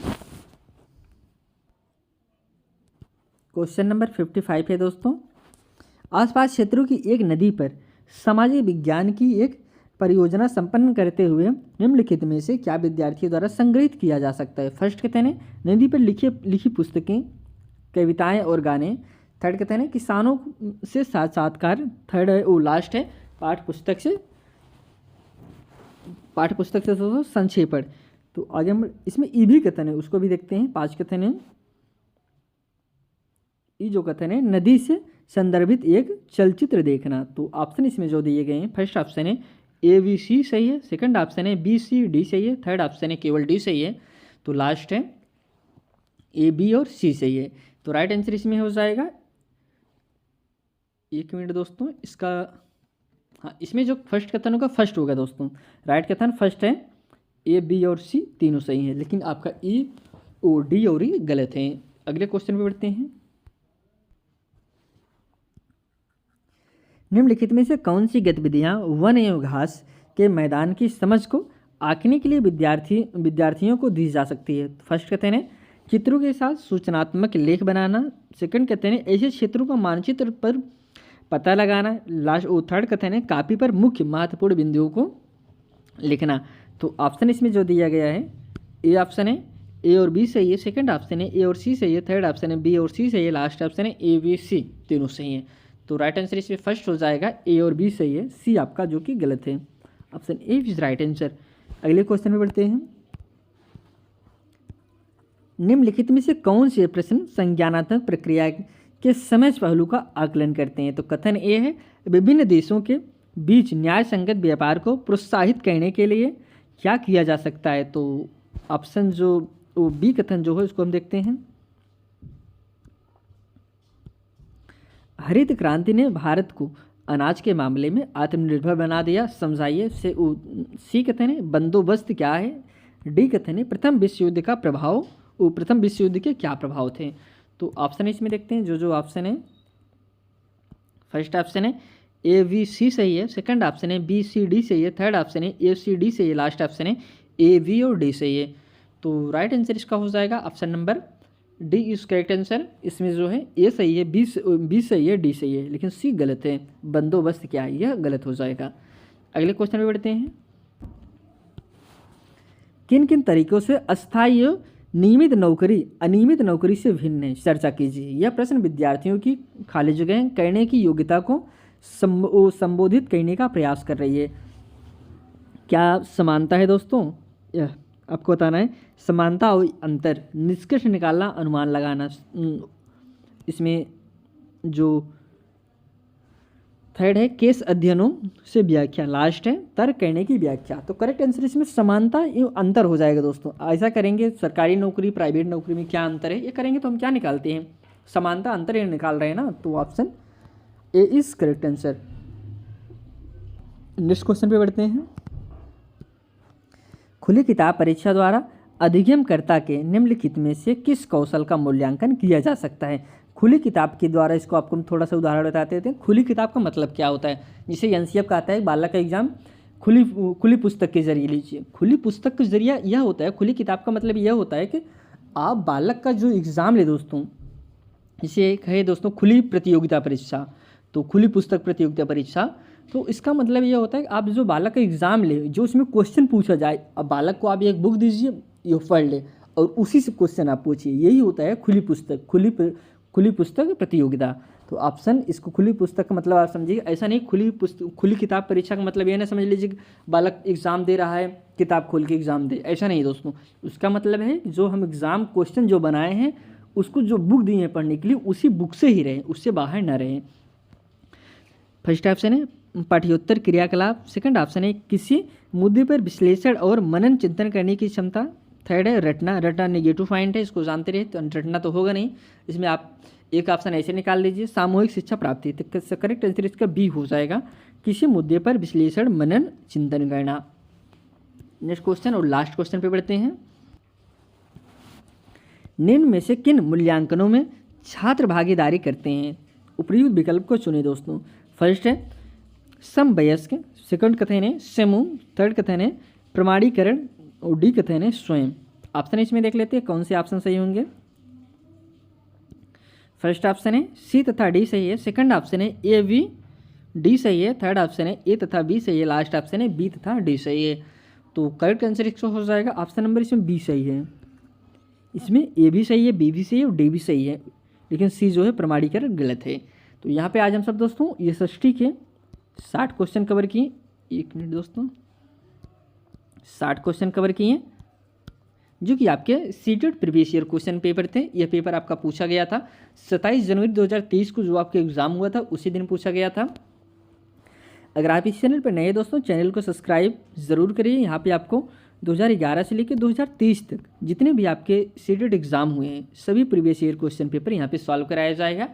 क्वेश्चन नंबर 55 है दोस्तों। आसपास क्षेत्रों की एक नदी पर सामाजिक विज्ञान की एक परियोजना संपन्न करते हुए निम्नलिखित में से क्या विद्यार्थियों द्वारा संग्रहित किया जा सकता है। फर्स्ट कहते हैं नदी पर लिखी पुस्तकें, कविताएं और गाने। थर्ड कहते हैं किसानों से साक्षात्कार। थर्ड है लास्ट है पाठ्य पुस्तक से संक्षेपण। तो आगे हम इसमें ई भी कथन है उसको भी देखते हैं। 5 कथन है। ई जो कथन है नदी से संदर्भित एक चलचित्र देखना। तो ऑप्शन इसमें जो दिए गए हैं, फर्स्ट ऑप्शन है ए बी सी सही है, सेकंड ऑप्शन है बी सी डी सही है, थर्ड ऑप्शन है केवल डी सही है, तो लास्ट है ए बी और सी सही है। तो राइट आंसर इसमें हो जाएगा, एक मिनट दोस्तों इसका, हाँ इसमें जो फर्स्ट कथन होगा फर्स्ट होगा दोस्तों, राइट कथन फर्स्ट है, ए बी और सी तीनों सही हैं, लेकिन आपका ई ओ डी और ई गलत हैं। अगले क्वेश्चन पे बढ़ते हैं। निम्नलिखित में से कौन सी गतिविधियां वन एवं घास के मैदान की समझ को आंकने के लिए विद्यार्थियों को दी जा सकती है। फर्स्ट कहते हैं चित्रों के साथ सूचनात्मक लेख बनाना। सेकंड कहते हैं ऐसे क्षेत्रों का मानचित्र पर पता लगाना। लास्ट और थर्ड कहते हैं कापी पर मुख्य महत्वपूर्ण बिंदुओं को लिखना। तो ऑप्शन इसमें जो दिया गया है ए ऑप्शन है, ए और बी सही है। सेकंड ऑप्शन है ए और सी सही है। थर्ड ऑप्शन है बी और सी सही है। लास्ट ऑप्शन है ए बी सी तीनों सही है। तो राइट आंसर इसमें फर्स्ट हो जाएगा ए और बी सही है, सी आपका जो कि गलत है। Option A is right answer. अगले क्वेश्चन में बढ़ते हैं। निम्नलिखित में से कौन से प्रश्न संज्ञानात्मक प्रक्रिया के समय पहलू का आकलन करते हैं? तो कथन ए है विभिन्न देशों के बीच न्याय संगत व्यापार को प्रोत्साहित करने के लिए क्या किया जा सकता है? तो ऑप्शन जो बी कथन जो है इसको हम देखते हैं। हरित क्रांति ने भारत को अनाज के मामले में आत्मनिर्भर बना दिया, समझाइए। से सी कथन है बंदोबस्त क्या है। डी कथन है प्रथम विश्व युद्ध का प्रभाव, प्रथम विश्व युद्ध के क्या प्रभाव थे? तो ऑप्शन इसमें देखते हैं जो ऑप्शन है। फर्स्ट ऑप्शन है ए बी सी सही है। सेकंड ऑप्शन है बी सी डी सही है। थर्ड ऑप्शन है ए सी डी सही है। लास्ट ऑप्शन है ए बी और डी सही है। तो राइट आंसर इसका हो जाएगा option number D is correct answer. इसमें जो है ए सही है, बी सही है, डी सही है, लेकिन सी गलत है। बंदोबस्त क्या है, यह गलत हो जाएगा। अगले क्वेश्चन में बढ़ते हैं। किन किन तरीकों से अस्थायी नियमित नौकरी अनियमित नौकरी से भिन्न है, चर्चा कीजिए। यह प्रश्न विद्यार्थियों की खाली जगह करने की योग्यता को संबोधित करने का प्रयास कर रही है। क्या समानता है दोस्तों? यह आपको बताना है। समानता और अंतर, निष्कर्ष निकालना, अनुमान लगाना। इसमें जो थर्ड है केस अध्ययनों से व्याख्या। लास्ट है तर्क करने की व्याख्या। तो करेक्ट आंसर इसमें समानता एवं अंतर हो जाएगा दोस्तों। ऐसा करेंगे सरकारी नौकरी प्राइवेट नौकरी में क्या अंतर है ये करेंगे तो हम क्या निकालते हैं, समानता अंतर ये निकाल रहे हैं ना। तो option A is correct answer. Next question पे बढ़ते हैं। खुली किताब परीक्षा द्वारा अधिगमकर्ता के निम्नलिखित में से किस कौशल का मूल्यांकन किया जा सकता है? खुली किताब के द्वारा, इसको आपको हम थोड़ा सा उदाहरण बताते थे। खुली किताब का मतलब क्या होता है? जिसे एनसीएफ कहता है बालक का एग्जाम खुली पुस्तक के जरिए लीजिए। खुली पुस्तक के जरिए यह होता है, खुली किताब का मतलब यह होता है कि आप बालक का जो एग्ज़ाम ले दोस्तों, इसे कहे दोस्तों खुली प्रतियोगिता परीक्षा, तो खुली पुस्तक प्रतियोगिता परीक्षा, तो इसका मतलब ये होता है कि आप जो बालक का एग्ज़ाम ले, जो उसमें क्वेश्चन पूछा जाए, अब बालक को आप एक बुक दीजिए, ये पढ़ ले और उसी से क्वेश्चन आप पूछिए, यही होता है खुली पुस्तक खुली पुस्तक प्रतियोगिता। तो ऑप्शन इसको खुली पुस्तक का मतलब आप समझिए, ऐसा नहीं खुली किताब परीक्षा का मतलब ये ना समझ लीजिए कि बालक एग्ज़ाम दे रहा है किताब खोल के एग्ज़ाम दे, ऐसा नहीं दोस्तों। उसका मतलब है जो हम एग्ज़ाम क्वेश्चन जो बनाए हैं उसको जो बुक दी है पढ़ने के लिए उसी बुक से ही रहें, उससे बाहर ना रहें। फर्स्ट ऑप्शन है पाठ्योत्तर क्रियाकलाप। सेकंड ऑप्शन है किसी मुद्दे पर विश्लेषण और मनन चिंतन करने की क्षमता। थर्ड है रटना नेगेटिव पॉइंट है, इसको जानते रहे, तो रटना तो होगा नहीं। इसमें आप एक ऑप्शन ऐसे निकाल लीजिए सामूहिक शिक्षा प्राप्ति। तो करेक्ट आंसर इसका बी हो जाएगा, किसी मुद्दे पर विश्लेषण मनन चिंतन करना। नेक्स्ट क्वेश्चन और लास्ट क्वेश्चन पे बढ़ते हैं। निम्न में से किन मूल्यांकनों में छात्र भागीदारी करते हैं? उपयुक्त विकल्प को चुने दोस्तों। फर्स्ट है समवयस्क, सेकंड कथन है समूह, थर्ड कथन है प्रमाणीकरण और डी कथन है स्वयं। ऑप्शन इसमें देख लेते हैं कौन से ऑप्शन सही होंगे। फर्स्ट ऑप्शन है सी तथा डी सही है। सेकंड ऑप्शन है ए बी डी सही है। थर्ड ऑप्शन है ए तथा बी सही है। लास्ट ऑप्शन है बी तथा डी सही है। तो करेक्ट आंसर इसका हो जाएगा ऑप्शन नंबर इसमें बी सही है। इसमें ए भी सही है, बी भी सही है और डी भी सही है, लेकिन सी जो है प्रमाणीकरण गलत है। तो यहाँ पे आज हम सब दोस्तों ये SST के 60 क्वेश्चन कवर किए। एक मिनट दोस्तों, 60 क्वेश्चन कवर किए जो कि आपके seated previous year question paper थे। यह पेपर आपका पूछा गया था 27 जनवरी 2023 को, जो आपके एग्ज़ाम हुआ था उसी दिन पूछा गया था। अगर आप इस चैनल पर नए दोस्तों, चैनल को सब्सक्राइब ज़रूर करिए। यहाँ पे आपको 2011 से लेकर 2023 तक जितने भी आपके सीटेड एग्ज़ाम हुए हैं सभी प्रीवियस ईयर क्वेश्चन पेपर यहाँ पे सॉल्व कराया जाएगा।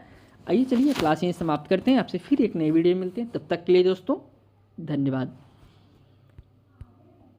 आइए चलिए क्लास यहीं समाप्त करते हैं, आपसे फिर एक नई वीडियो मिलते हैं। तब तक के लिए दोस्तों धन्यवाद।